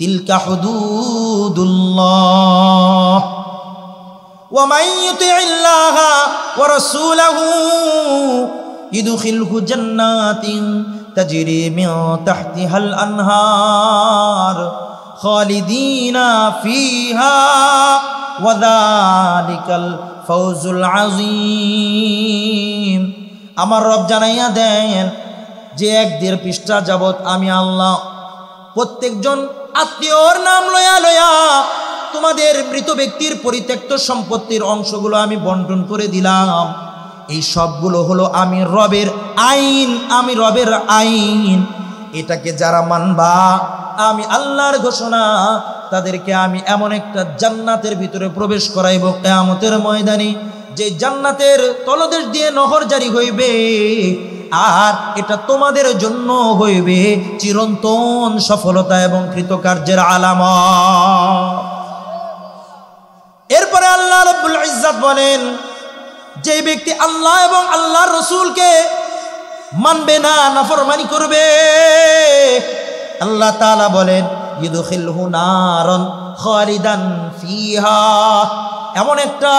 তিলকা হুদুদুল্লাহ ওয়া মান ইউতি'ইল্লাহা ওয়া রাসূলাহু ইদখিলহু জান্নাতিন তাজরি মিন তাহতিহাল আনহার খালিদিনা ফিহা ওয়া যালিকাল ফাওজুল আযীম। আমার রব জানাইয়া দেন যে 1.5 পৃষ্ঠা যাবত আমি আল্লাহ প্রত্যেকজন আত্মীয়র নাম লয়া লয়া তোমাদের মৃত ব্যক্তির পরিত্যক্ত সম্পত্তির অংশগুলো আমি বন্টন করে দিলাম। এই সবগুলো হলো আমি রবের আইন, আমি রবের আইন। এটাকে যারা মানবা, আমি আল্লাহর ঘোষণা, তাদেরকে আমি এমন একটা জান্নাতের ভিতরে প্রবেশ করাইব কিয়ামতের ময়দানে, যে জান্নাতের তলদেশ দিয়ে নহর জারি হইবে, আর এটা তোমাদের জন্য হইবে চিরন্তন সফলতা এবং কৃতকার্যের আলামত। এরপরে আল্লাহ রাব্বুল ইজ্জত বলেন, যে ব্যক্তি আল্লাহ এবং আল্লাহর রাসূলকে মানবে না, নাফরমানি করবে, আল্লাহ তাআলা বলেন ইদখিলহু নারান খালিদান ফিহা, এমন একটা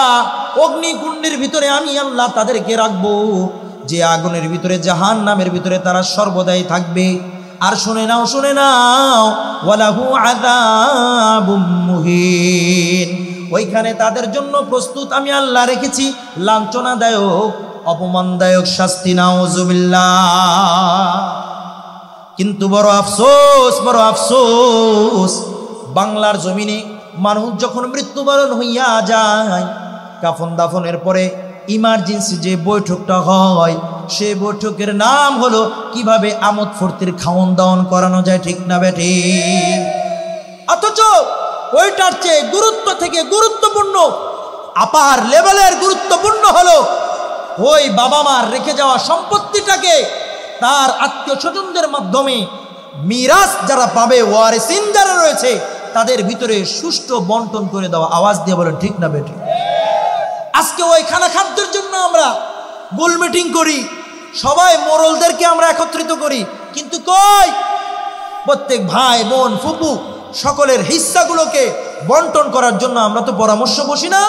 অগ্নিকুণ্ডের ভিতরে আমি আল্লাহ তাদেরকে রাখবো, যে আগুনের ভিতরে, জাহান্নামের ভিতরে তারা সর্বদাই থাকবে। আর শুনে নাও, শুনে নাও, ওয়ালাহু আযাবুম মুহিন, ওইখানে তাদের জন্য প্রস্তুত আমি আল্লাহ রেখেছি লাঞ্ছনাদায়ক, অপমানদায়ক শাস্তি। নাউযুবিল্লাহ। কিন্তু বড় আফসোস, বড় আফসোস, বাংলার জমিনে মানুষ যখন মৃত্যুবরণ হইয়া যায়, কাফন দাফনের পরে ইমার্জেন্সি যে বৈঠকটা হয়, সে বৈঠকের নাম হলো কিভাবে আমোদ ফুর্তির খাওন দাওয়ান করানো যায়, ঠিক না বেঠি? অথচ ওইটার চেয়ে গুরুত্ব থেকে গুরুত্বপূর্ণ, আপার লেভেলের গুরুত্বপূর্ণ হলো ওই বাবা মার রেখে যাওয়া সম্পত্তিটাকে তার আত্মীয় স্বজনদের মাধ্যমে মিরাস যারা পাবে, ওয়ারিসিন যারা রয়েছে, তাদের ভিতরে সুষ্ঠু বন্টন করে দেওয়া। আওয়াজ দিয়ে বলেন ঠিক না বেঠি? আজকে ওই খানা খাদ্যের জন্য আমরা গোল মিটিং করি, সবাই মোরলদেরকে আমরা একত্রিত করি, কিন্তু কই প্রত্যেক ভাই বোন ফুপু সকলের হিস্সাগুলোকে বন্টন করার জন্য আমরা তো পরামর্শ বসি না।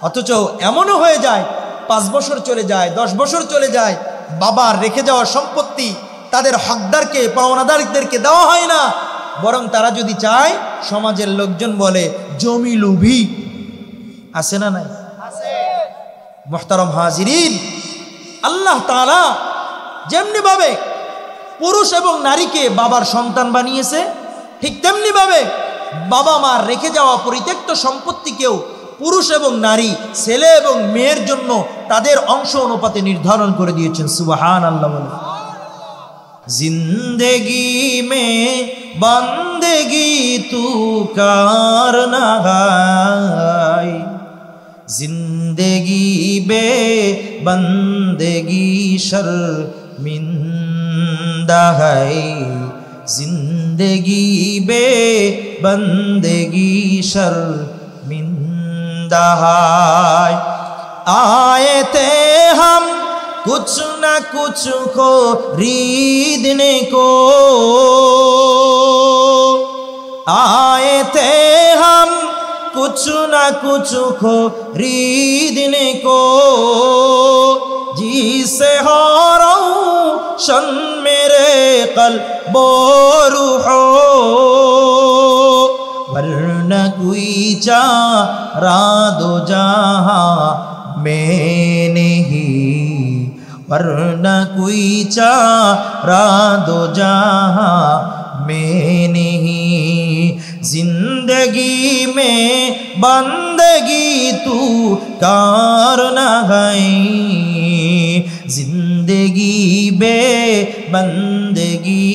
অথচ এমনও হয়ে যায় 5 বছর চলে যায়, 10 বছর চলে যায়, বাবার রেখে যাওয়া সম্পত্তি তাদের হকদারকে, পাওনাদারদেরকে দেওয়া হয় না, বরং তারা যদি চায়, সমাজের লোকজন বলে জমি লোভী। আছে না নাই? মুহতারাম হাজিরিন, আল্লাহ তাআলা যেমনি ভাবে পুরুষ এবং নারীকে বাবার সন্তান বানিয়েছে, ঠিক তেমনি ভাবে বাবা মার রেখে যাওয়া পরিত্যক্ত সম্পত্তিকেও পুরুষ এবং নারী, ছেলে এবং মেয়ের জন্য তাদের অংশ অনুপাতে নির্ধারণ করে দিয়েছেন। সুবহানাল্লাহ। বলে জিন্দেগি মে বন্দেগি তু কারনা হায়, জিন্দেগি বে বন্দেগি শর্মিন্দা হায়, जिंदगी बे बंदगी शर्मिंदा है। आए थे हम कुछ न कुछ खरीदने को, आए थे हम कुछ न कुछ खरीदने को, जिसे हो रोशन मेरे कल्बो रूहो, वरना कोई चारा दो जहां में नहीं, वरना कोई चारा दो जहां में नहीं, जिंदगी में बंदगी तू करना है, जिंदगी बे बंदगी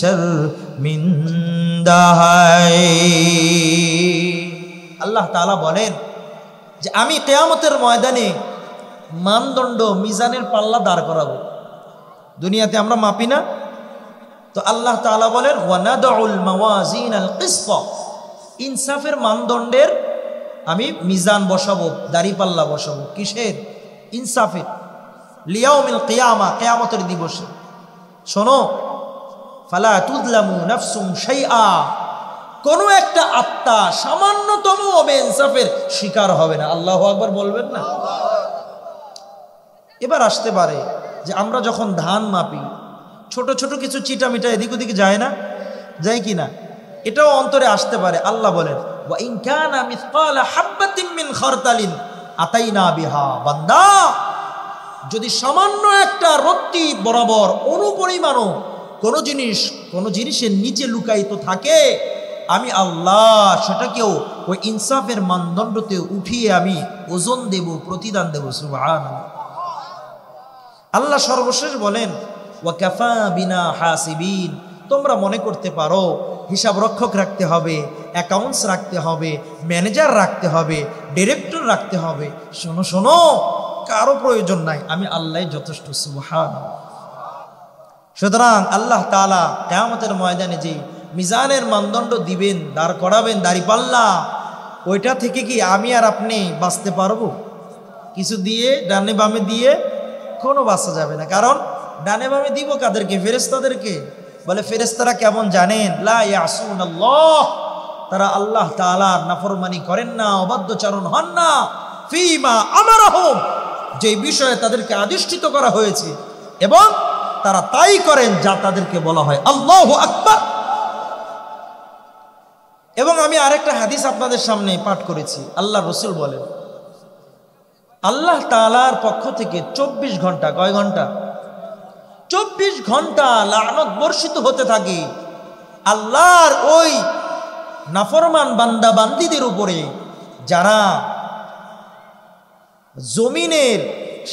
शर्मिंदा है। আল্লাহ তাআলা বলেন যে আমি কিয়ামতের ময়দানে মানদণ্ড, মিজানের পাল্লা দাঁড় করাবো। দুনিয়াতে আমরা মাপি না, তো আল্লাহ তাআলা বলেন ওয়ানাদউল মাওয়াজিনাল কিসত, ইনসাফের মানদণ্ডের আমি মিজান বসাবো, দাড়ি পাল্লা বসাবো। কিসের? ইনসাফের। লিয়াউমিল কিয়ামা, কিয়ামতের দিবসে। শোনো, ফালা তুযলামু নাফসুন শাইআ, কোনো একটা আত্মা সামান্যতম ইনসাফের শিকার হবে না। আল্লাহু আকবার বলবেন না? এবার আসতে পারে যে আমরা যখন ধান মাপি, ছোট ছোট কিছু চিটামিটা এদিক ওদিক যায় না, যায় কি না? এটাও অন্তরে আসতে পারে। আল্লাহ বলেন ওয়া ইন কানা মিসকালা হাববাতিন মিন খারতালিন আতাইনা বিহা, বান্দা যদি সামান্য একটা রত্তি বরাবর অনুপরিমাণও কোনো জিনিসের নিচে লুকায়িত থাকে, আমি আল্লাহ সেটাকেও ওই ইনসাফের মানদণ্ডতে উঠিয়ে আমি ওজন দেব, প্রতিদান দেব। সুবহানাল্লাহ। আল্লাহ সর্বশেষ বলেন ওয়া কাফা বিনা হাসিবিন, তোমরা মনে করতে পারো হিসাব রক্ষক রাখতে হবে, অ্যাকাউন্টস রাখতে হবে, ম্যানেজার রাখতে হবে, ডিরেক্টর রাখতে হবে। শোনো শোনো, কারো প্রয়োজন নাই, আমি আল্লাহ যথেষ্ট। সুবহানাল্লাহ। সুতরাং আল্লাহ তাআলা কিয়ামতের ময়দানে যে মিজানের মানদণ্ড দিবেন, দাঁড় করাবেন, দাঁড়িপাল্লা, ওইটা থেকে কি আমি আর আপনি বাঁচতে পারবো? কিছু দিয়ে ডানে বামে দিয়ে কোনো বাঁচা যাবে না। কারণ ডানে বামে দিব কাদেরকে? ফেরেশতাদেরকে। বলে ফেরেশতারা কেমন জানেন? লা ইয়াসুনাল্লাহ, তারা আল্লাহ তাআলার নাফরমানি করেন না, অবাধ্যচারণ হন না। ফিমা আমারহুম, যে বিষয়ে তাদেরকে আদিষ্ঠিত করা হয়েছে, এবং তারা তাই করেন যা তাদেরকে বলা হয়। আল্লাহু আকবার। এবং আমি আরেকটা হাদিস আপনাদের সামনে পাঠ করেছি। আল্লাহ রসুল বলেন আল্লাহ তাআলার পক্ষ থেকে 24 ঘন্টা, কয় ঘন্টা? 24 ঘন্টা লানত বর্ষিত হতে থাকে আল্লাহর ওই নাফরমান বান্দা বান্দীদের উপরে, যারা জমিনের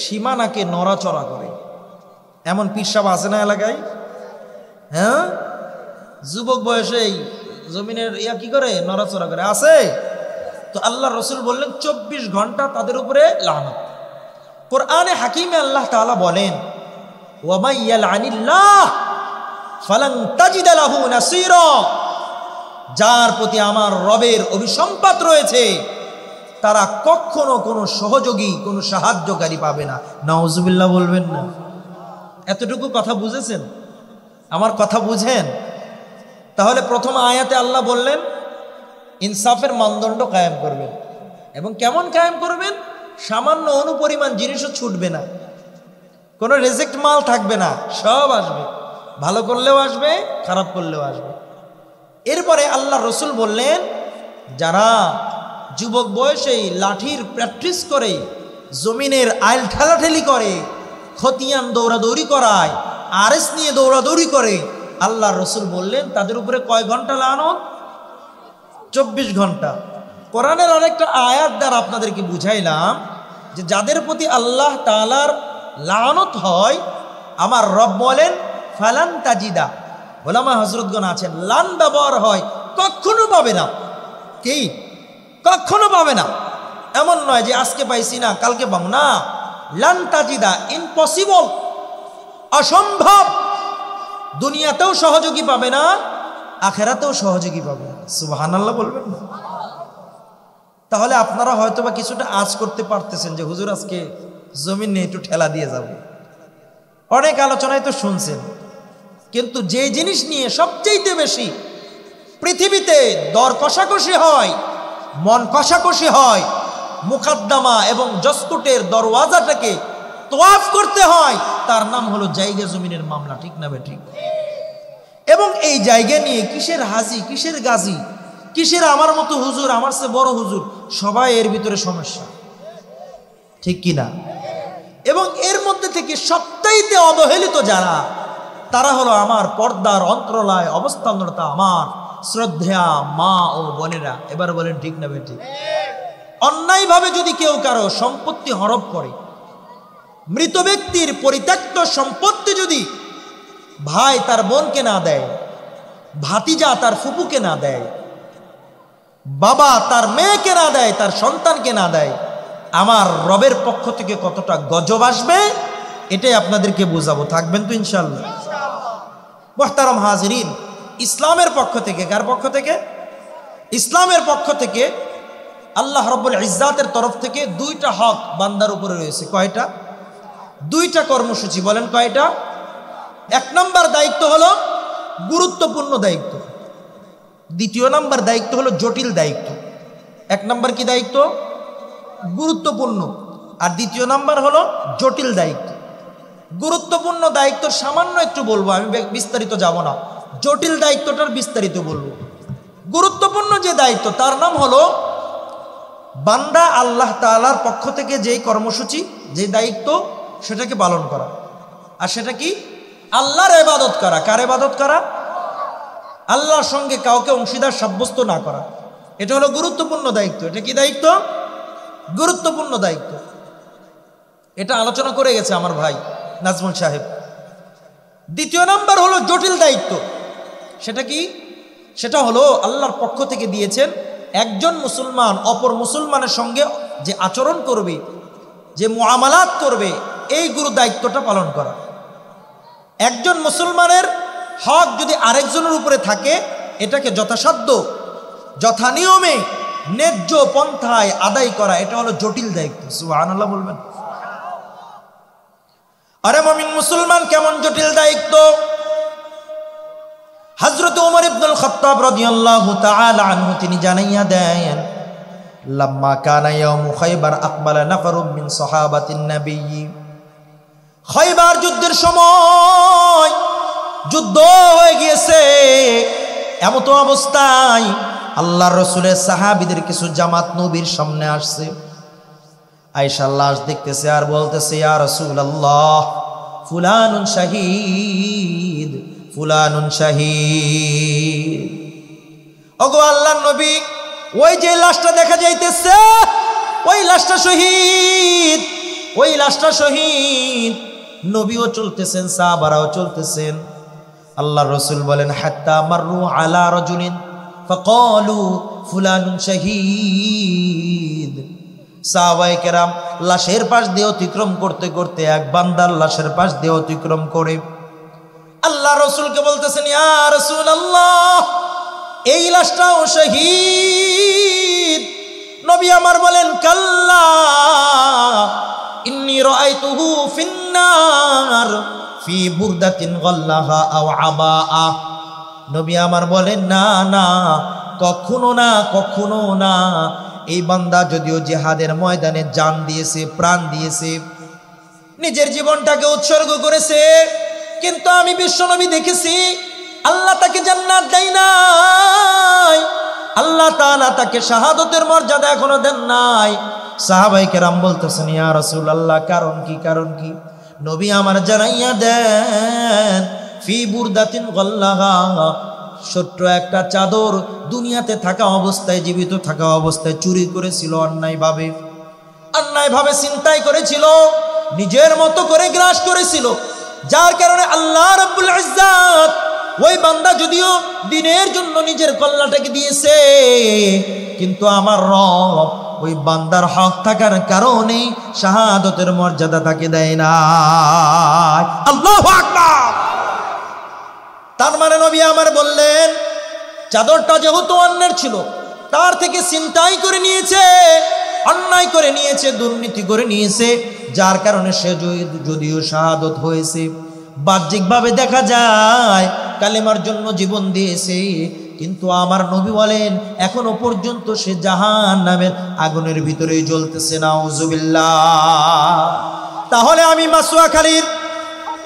সীমানাকে নড়াচড়া করে। এমন পিসাব আছে না এলাকায়? হ্যাঁ, যুবক বয়সেই জমিনের কি করে? নড়াচড়া করে। আছে তো আল্লাহ রসুল বললেন 24 ঘন্টা তাদের উপরে লানত। কোরআনে হাকিমে আল্লাহ তাআলা বলেন ওয়া মান ইয়ালআনিল্লাহ ফালান তাজিদা লাহু নাসীরা, যার প্রতি আমার রবের অভিসম্পাত রয়েছে তারা কখনো কোনো সহযোগী, কোনো সাহায্যকারী পাবে না। নাউজুবিল্লাহ বলবেন না? এতটুকু কথা বুঝেছেন? আমার কথা বুঝেন? তাহলে প্রথম আয়াতে আল্লাহ বললেন ইনসাফের মানদণ্ড কায়েম করবেন। এবং কেমন কায়েম করবেন? সামান্য অনুপরিমাণ জিনিসও ছুটবে না, কোনো রিজেক্ট মাল থাকবে না, সব আসবে। ভালো করলেও আসবে, খারাপ করলেও আসবে। এরপরে আল্লাহ রসুল বললেন যারা যুবক বয়সেই লাঠির প্র্যাকটিস করে, জমিনের আইল ঠেলাঠেলি করে, খতিয়ান দৌড়াদৌড়ি করায়, আরএস নিয়ে দৌড়াদৌড়ি করে, আল্লাহ রসুল বললেন তাদের উপরে কয় ঘন্টা লানত? 24 ঘন্টা। কোরআনের অনেকটা আয়াত দ্বারা আপনাদেরকে বুঝাইলাম যে যাদের প্রতি আল্লাহ তাআলার লানত হয়, আমার রব বলেন ফালান তাজিদা। ওলামা হযরতগণ আছেন, লান ব্যবহার হয় কখনো পাবে না। কি? কখনো পাবে না। এমন নয় যে আজকে পাইছি না কালকে পাবো না। লান তাজিদা, ইম্পসিবল, অসম্ভব। দুনিয়াতেও সহযোগী পাবে না, আখেরাতেও সহযোগী পাবে না। সুবহানাল্লাহ বলবেন না? তাহলে আপনারা হয়তোবা কিছুটা আজ করতে পারতেছেন যে হুজুর আজকে জমিন নিয়ে একটু ঠেলা দিয়ে যাব। অনেক আলোচনায় তো শুনছেন, কিন্তু যে জিনিস নিয়ে সবচেয়ে বেশি পৃথিবীতে দর কষাকষি হয়, মন কষাকষি হয়, মুকাদ্দামা এবং জসকোটের দরওয়াজাটাকে তোয়াফ করতে হয়, তার নাম হলো জায়গা জমিনের মামলা। ঠিক না বেঠিক? এবং এই জায়গা নিয়ে কিসের হাজি, কিসের গাজী, কিসের আমার মতো হুজুর, আমার চেয়ে বড় হুজুর, সবাই এর ভিতরে সমস্যা। ঠিক কিনা? এবং এর মধ্যে থেকে সবচাইতে অবহেলিত যারা, তারা হলো আমার পর্দার অন্তরালায় অবস্থানরত আমার শ্রদ্ধা মা ও বোনেরা। এবার বলেন ঠিক না বেঠিক? অন্যায়ভাবে যদি কেউ কারো সম্পত্তি হরপ করে, মৃত ব্যক্তির পরিত্যক্ত সম্পত্তি যদি ভাই তার বোনকে না দেয়, ভাতিজা তার ফুপুকে না দেয়, বাবা তার মেয়েকে না দেয়, তার সন্তানকে না দেয়, আমার রবের পক্ষ থেকে কতটা গজব আসবে এটাই আপনাদেরকে বোঝাবো। থাকবেন তো ইনশাআল্লাহ? মুহতারাম হাজিরিন, ইসলামের পক্ষ থেকে, কার পক্ষ থেকে? ইসলামের পক্ষ থেকে আল্লাহ রাব্বুল ইজ্জাতের তরফ থেকে 2টা হক বান্দার উপরে রয়েছে। কয়টা? 2টা কর্মসূচি। বলেন কয়টা? 1 নম্বর দায়িত্ব হলো গুরুত্বপূর্ণ দায়িত্ব। দ্বিতীয় নাম্বার দায়িত্ব হলো জটিল দায়িত্ব। এক নাম্বার কি দায়িত্ব? গুরুত্বপূর্ণ। আর দ্বিতীয় নাম্বার হলো জটিল দায়িত্ব। গুরুত্বপূর্ণ দায়িত্ব সামান্য একটু বলবো, আমি বিস্তারিত যাব না। জটিল দায়িত্বটার বিস্তারিত বলবো। গুরুত্বপূর্ণ যে দায়িত্ব তার নাম হলো বান্দা আল্লাহ তাআলার পক্ষ থেকে যেই কর্মসূচি, যে দায়িত্ব, সেটাকে পালন করা। আর সেটা কি? আল্লাহর ইবাদত করা। কার ইবাদত করা? আল্লাহর সঙ্গে কাউকে অংশীদার সাব্যস্ত না করা। এটা হলো গুরুত্বপূর্ণ দায়িত্ব। এটা কি দায়িত্ব? গুরুত্বপূর্ণ দায়িত্ব। এটা আলোচনা করে গেছে আমার ভাই নাজমুল সাহেব। দ্বিতীয় নাম্বার হলো জটিল দায়িত্ব। সেটা কি? সেটা হলো আল্লাহর পক্ষ থেকে দিয়েছেন একজন মুসলমান অপর মুসলমানের সঙ্গে যে আচরণ করবে, যে মুআমালাত করবে, এই গুরু দায়িত্বটা পালন করা। একজন মুসলমানের হক যদি আরেকজনের উপরে থাকে, এটাকে যথাসাধ্য যথানিয়মে ন্যায্য পন্থায় আদায় করা, এটা হলো জটিল দায়িত্ব। সুবহানাল্লাহ বলবেন। আরে মুমিন মুসলমান কেমন জটিল দায়িত্ব! হযরত ওমর ইবনুল খাত্তাব রাদিয়াল্লাহু তাআলা আনহু তিনি জানাইয়া দেন, লাম্মা কানা ইয়াউমু খায়বার আকবালা নাফারুম মিন সাহাবাতিন নবী। খায়বার যুদ্ধের সময় যুদ্ধ হয়ে গিয়েছে, এমত অবস্থায় আল্লাহর রাসূলের সাহাবীদের কিছু জামাত নবীর সামনে আসছে। আয়েশা লাশ দেখতেছে আর বলতেছে, ইয়া রাসূলুল্লাহ, ফুলানুন শাহীদ, ফুলানুন শাহীদ। ওগো আল্লাহর নবী, ওই যে লাশটা দেখা যাইতেছে, ওই লাশটা শহীদ, ওই লাশটা শহীদ। নবীও চলতেছেন, সাহাবারাও চলতেছেন। আল্লাহর রাসূল বলেন, হাত্তা মাররু আলা রাজুলিন ফাকালু ফুলানুন শাহীদ। সাহাবায়ে কেরাম লাশের পাশ দিয়ে অতিক্রম করতে করতে এক বান্দার লাশের পাশ দিয়ে অতিক্রম করে আল্লাহ রাসূলকে বলতেছেন, ইয়া রাসূলুল্লাহ, এই লাশটাও শহীদ। নবী আমার বলেন, কাল্লা ইন্নী রাআইতুহু ফিন্নার ফি বুরদাতিন গাল্লাহা আও আবাআ। নবী আমার বলেন, না না, কখনো না, কখনো না। এই বান্দা যদিও জিহাদের ময়দানে জান দিয়েছে, প্রাণ দিয়েছে, নিজের জীবনটাকে উৎসর্গ করেছে, কিন্তু আমি বিশ্বনবী দেখেছি আল্লাহ তাকে জান্নাত দেয় নাই, আল্লাহ তাআলা তাকে শাহাদতের মর্যাদা এখনো দেন নাই। সাহাবায়ে কেরাম বলতেছেন, ইয়া রাসূলুল্লাহ, কারণ কি? কারণ কি? নবী আমার জানাইয়া দেন, ফি বুরদাতিন গাল্লাহা, ছোট্ট একটা চাদর দুনিয়াতে থাকা অবস্থায়, জীবিত থাকা অবস্থায় চুরি করেছিল, অন্যায়ভাবে, অন্যায়ভাবে ছিনতাই করেছিল, নিজের মতো করে গ্রাস করেছিল, যার কারণে আল্লাহ রাব্বুল ইজ্জাত ওই বান্দা যদিও দিনের জন্য নিজের কল্যাণটাকে দিয়েছে, কিন্তু আমার রব ওই বান্দার হক থাকার কারণে শাহাদতের মর্যাদা তাকে দেয় না। আল্লাহু আকবার। তার মানে নবী আমার বললেন, চাদরটা যেহেতু অন্যের ছিল, তার থেকে ছিনতাই করে নিয়েছে, অন্যায় করে নিয়েছে, দুর্নীতি করে নিয়েছে, যার কারণে সে যদিও শাহাদত হয়েছে, বাহ্যিকভাবে দেখা যায় কালেমার জন্য জীবন দিয়েছে, কিন্তু আমার নবী বলেন এখনো পর্যন্ত সে জাহান্নামের আগুনের ভিতরেই জ্বলতেছে। নাউজুবিল্লাহ। তাহলে আমি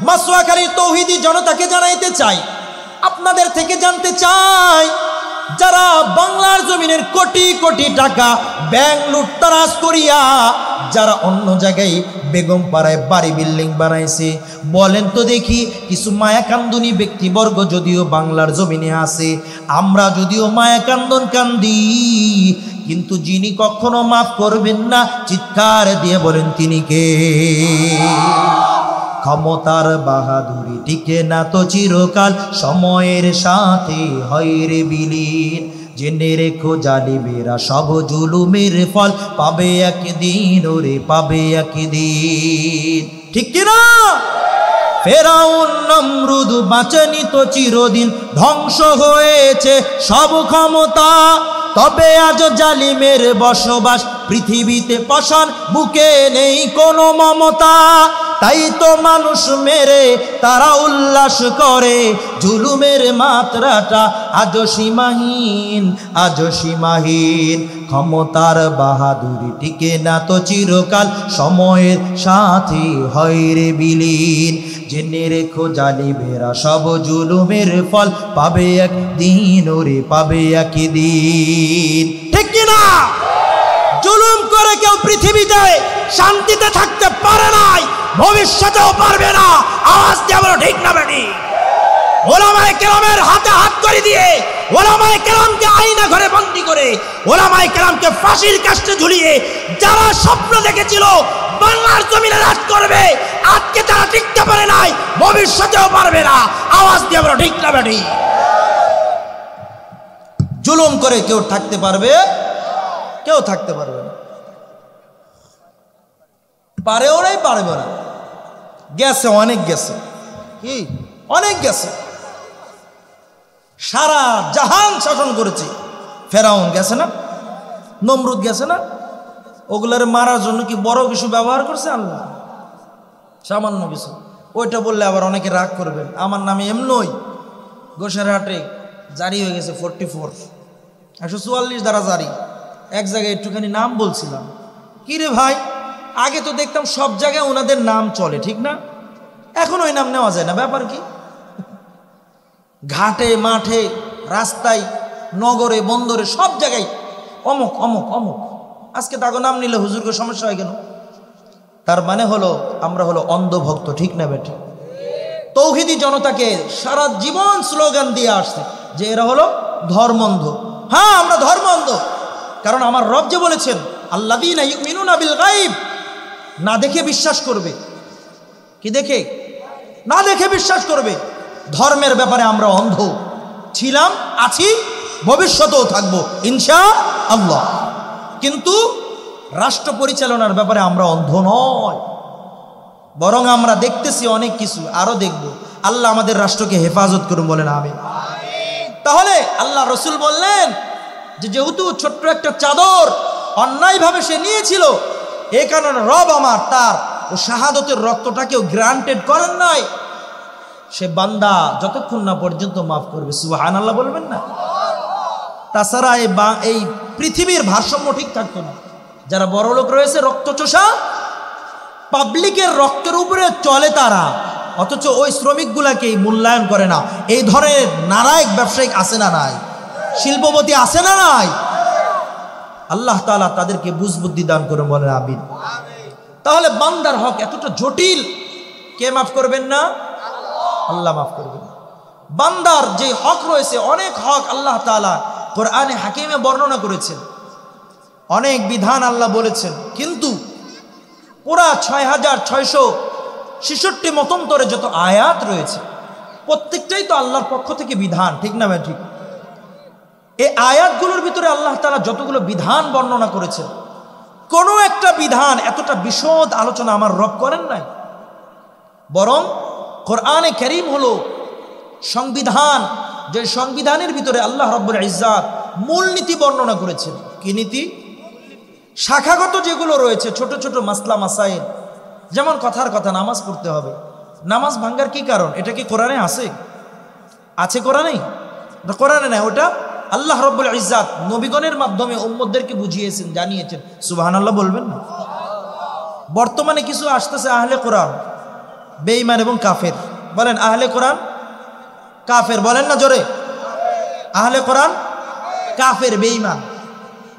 মাসওয়াখালীর তৌহিদি জনতাকে জানাইতে চাই, আপনাদের থেকে জানতে চাই, যারা বাংলার জমিনের কোটি কোটি টাকা ব্যাংক লুটতরাজ করিয়া যারা অন্য জায়গায় বেগম পাড়ায় বাড়ি বিল্ডিং বানাইছে, বলেন তো দেখি, কিছু মায়াকান্দনী ব্যক্তিবর্গ যদিও বাংলার জমিনে আছে, আমরা যদিও মায়াকান্দন কান্দি, কিন্তু যিনি কখনো মাফ করবেন না, চিৎকার দিয়ে বলেন তিনি কে? ক্ষমতার বাহাদুরি টিকে না তো চিরকাল, সময়ের সাথে হয় রে বিলীন। জেনে রেখো জালিমেরা সব জুলুমের ফল পাবে একদিন, ওরে পাবে একদিন। ঠিক কিনা? ফেরাউন নমরুদ বাঁচেনি তো চিরদিন, ধ্বংস হয়েছে সব ক্ষমতা, তবে আজ জালিমের বসবাস পৃথিবীতে, পাষাণ বুকে নেই কোনো মমতা। তাই তো মানুষ মেরে তারা উল্লাস করে। জুলুমের মাত্রাটা আজও সীমাহীন, আজও সীমাহীন। ক্ষমতার বাহাদুরি টিকে না তো চিরকাল, সময়ের সাথে হয় রে বিলীন। জেনে রেখো জালিমেরা সব জুলুমের ফল পাবে একদিন, ওরে পাবে একদিন। ঠিক কিনা? জুলুম করে কেউ পৃথিবীতে শান্তিতে থাকতে পারে নাই, ভবিষ্যতেও পারবে না। আওয়াজ দিয়ে বলো ঠিক না বেটি? ওলামায়ে কেরামের হাতে হাত করে দিয়ে, ওলামায়ে কেরামকে আয়না ঘরে বন্দী করে, ওলামায়ে কেরামকে ফাঁসির কাস্টে ঝুলিয়ে যারা স্বপ্ন দেখেছিল বাংলার জমিনে রাজ করবে, আজকে তারা টিকতে পারে নাই, ভবিষ্যতেও পারবে না। আওয়াজ দিয়ে বলো ঠিক না বেটি? জুলুম করে কেউ থাকতে পারবে? কেউ থাকতে পারবে না। পারেও নাই, পারবে না। গেছে, অনেক গেছে। কি? অনেক গেছে। সারা জাহান শাসন করেছে। ফেরাউন গেছে না? নমরুদ গেছে না? ওগুলার মারার জন্য কি বড় কিছু ব্যবহার করছে আল্লাহ? সামান্য কিছু। ওইটা বললে আবার অনেকে রাগ করবেন। আমার নামে এমনই গোসারহাটে জারি হয়ে গেছে 44, 144 দ্বারা জারি। এক জায়গায় একটুখানি নাম বলছিলাম, কি রে ভাই, আগে তো দেখতাম সব জায়গায় ওনাদের নাম চলে, ঠিক না? এখন ওই নাম নেওয়া যায় না, ব্যাপার কি? ঘাটে, মাঠে, রাস্তায়, নগরে, বন্দরে, সব জায়গায় অমুক অমুক অমুক। আজকে তাকে নাম নিলে হুজুরকে সমস্যা হয় কেন? তার মানে হলো আমরা হলো অন্ধভক্ত, ঠিক না বেটা? তৌহিদি জনতাকে সারা জীবন স্লোগান দিয়ে আসছে যে এরা হলো ধর্মন্ধ। হ্যাঁ, আমরা ধর্মন্ধ, কারণ আমার রব যে বলেছেন আল্লাযীনা ইউমিনুনা বিল গায়ব, না দেখে বিশ্বাস করবে। কি দেখে? না দেখে বিশ্বাস করবে। ধর্মের ব্যাপারে আমরা অন্ধ ছিলাম, আছি, ভবিষ্যতেও থাকবো ইনশাআল্লাহ। কিন্তু রাষ্ট্র পরিচালনার ব্যাপারে আমরা অন্ধ নয়, বরং আমরা দেখতেছি অনেক কিছু, আরো দেখব। আল্লাহ আমাদের রাষ্ট্রকে হেফাজত করুন, বলেন আমিন। তাহলে আল্লাহ রসুল বললেন যে যেহেতু ছোট্ট একটা চাদর অন্যায়ভাবে সে নিয়েছিল, এই কারণে রব আমার তার ও শাহাদতের রক্তটাকেও গ্রান্টেড করেন নাই। সে বান্দা যতক্ষণ না পর্যন্ত মাফ করবে, সুবহানাল্লাহ বলবেন না? তাছাড়া এই পৃথিবীর ভারসাম্য ঠিক থাকতো না। যারা বড় লোক রয়েছে রক্তচোষা, পাবলিকের রক্তের উপরে চলে তারা, অথচ ওই শ্রমিকগুলাকে মূল্যায়ন করে না। এই ধরনের নারায়ক ব্যবসায়িক আছে না নাই? শিল্পপতি আছে না নাই? আল্লাহ তাআলা তাদেরকে বুঝবুদ্ধি দান করে, বলেন আমিন। তাহলে বান্দার হক এতটা জটিল, কে মাফ করবেন না? আল্লাহ মাফ করবেন। বান্দার যে হক রয়েছে, অনেক হক আল্লাহ তাআলা কোরআনে হাকিমে বর্ণনা করেছেন, অনেক বিধান আল্লাহ বলেছেন। কিন্তু পুরা 6666 মতন্তরে যত আয়াত রয়েছে, প্রত্যেকটাই তো আল্লাহর পক্ষ থেকে বিধান, ঠিক না ভাই? ঠিক। এই আয়াতগুলোর ভিতরে আল্লাহ তাআলা যতগুলো বিধান বর্ণনা করেছেন, কোনো একটা বিধান এতটা বিশদ আলোচনা আমার রব করেন নাই। বরং কোরআনে কারীম হলো সংবিধান, যে সংবিধানের ভিতরে আল্লাহ রাব্বুল ইজ্জাত মূলনীতি বর্ণনা করেছেন। কি নীতি? শাখাগত যেগুলো রয়েছে, ছোট ছোট মাসলা মাসাইল, যেমন কথার কথা নামাজ পড়তে হবে। নামাজ ভাঙ্গার কি কারণ? এটা কি কোরআনে আছে? আছে কোরআনে? কোরআনে নাই, ওটা আল্লাহ রাব্বুল ইজ্জাত নবীগণের মাধ্যমে উম্মতদেরকে বুঝিয়েছেন, জানিয়েছেন। সুবহানাল্লাহ বলবেন না? বর্তমানে কিছু আসতেছে আহলে কোরআন, বেঈমান এবং কাফের। বলেন আহলে কোরআন, কাফের। বলেন না জোরে? আহলে কোরআন কাফের, বেঈমান,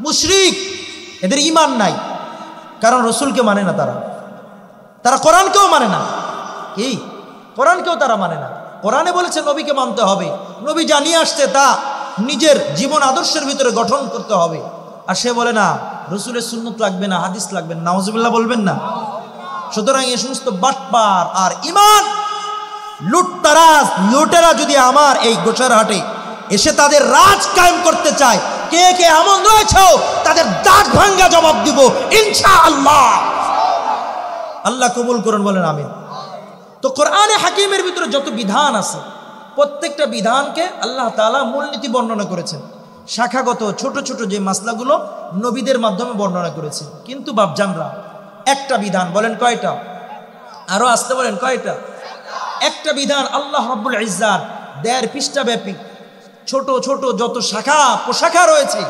মুশরিক। এদের ঈমান নাই, কারণ রসুলকে মানে না তারা কোরআনকেও মানে না। কি? কোরআনকেও তারা মানে না। কোরআনে বলেছে নবীকে মানতে হবে, নবী জানিয়ে আসছে তা নিজের জীবন আদর্শের ভিতরে গঠন করতে হবে। আর সে বলে না রসুলের সুন্নত লাগবে না, হাদিস লাগবে না। নাউজুবিল্লাহ বলবেন না? সুতরাং এই সমস্ত বাটপার আর ঈমান লুটেরা যদি আমার এই গোসারহাটে এসে তাদের রাজ কায়েম করতে চায়, কে কে এমন রয়েছে তাদের দাঁত ভাঙ্গা জবাব দিব ইনশাআল্লাহ। আল্লাহ কবুল করুন, বলেন আমিন। তো কোরআনে হাকিমের ভিতরে যত বিধান আছে, প্রত্যেকটা বিধানকে আল্লাহ তাআলা মূলনীতি বর্ণনা করেছেন। শাখাগত ছোট ছোট যে মাসলাগুলো নবীদের মাধ্যমে বর্ণনা করেছেন। কিন্তু বাপজানরা একটা বিধান, বলেন কয়টা? আরো আসতে বলেন কয়টা? একটা বিধান আল্লাহ রাব্বুল ইজ্জাত 1.5 পৃষ্ঠা ব্যাপী ছোট ছোট যত শাখা প্রশাখা রয়েছে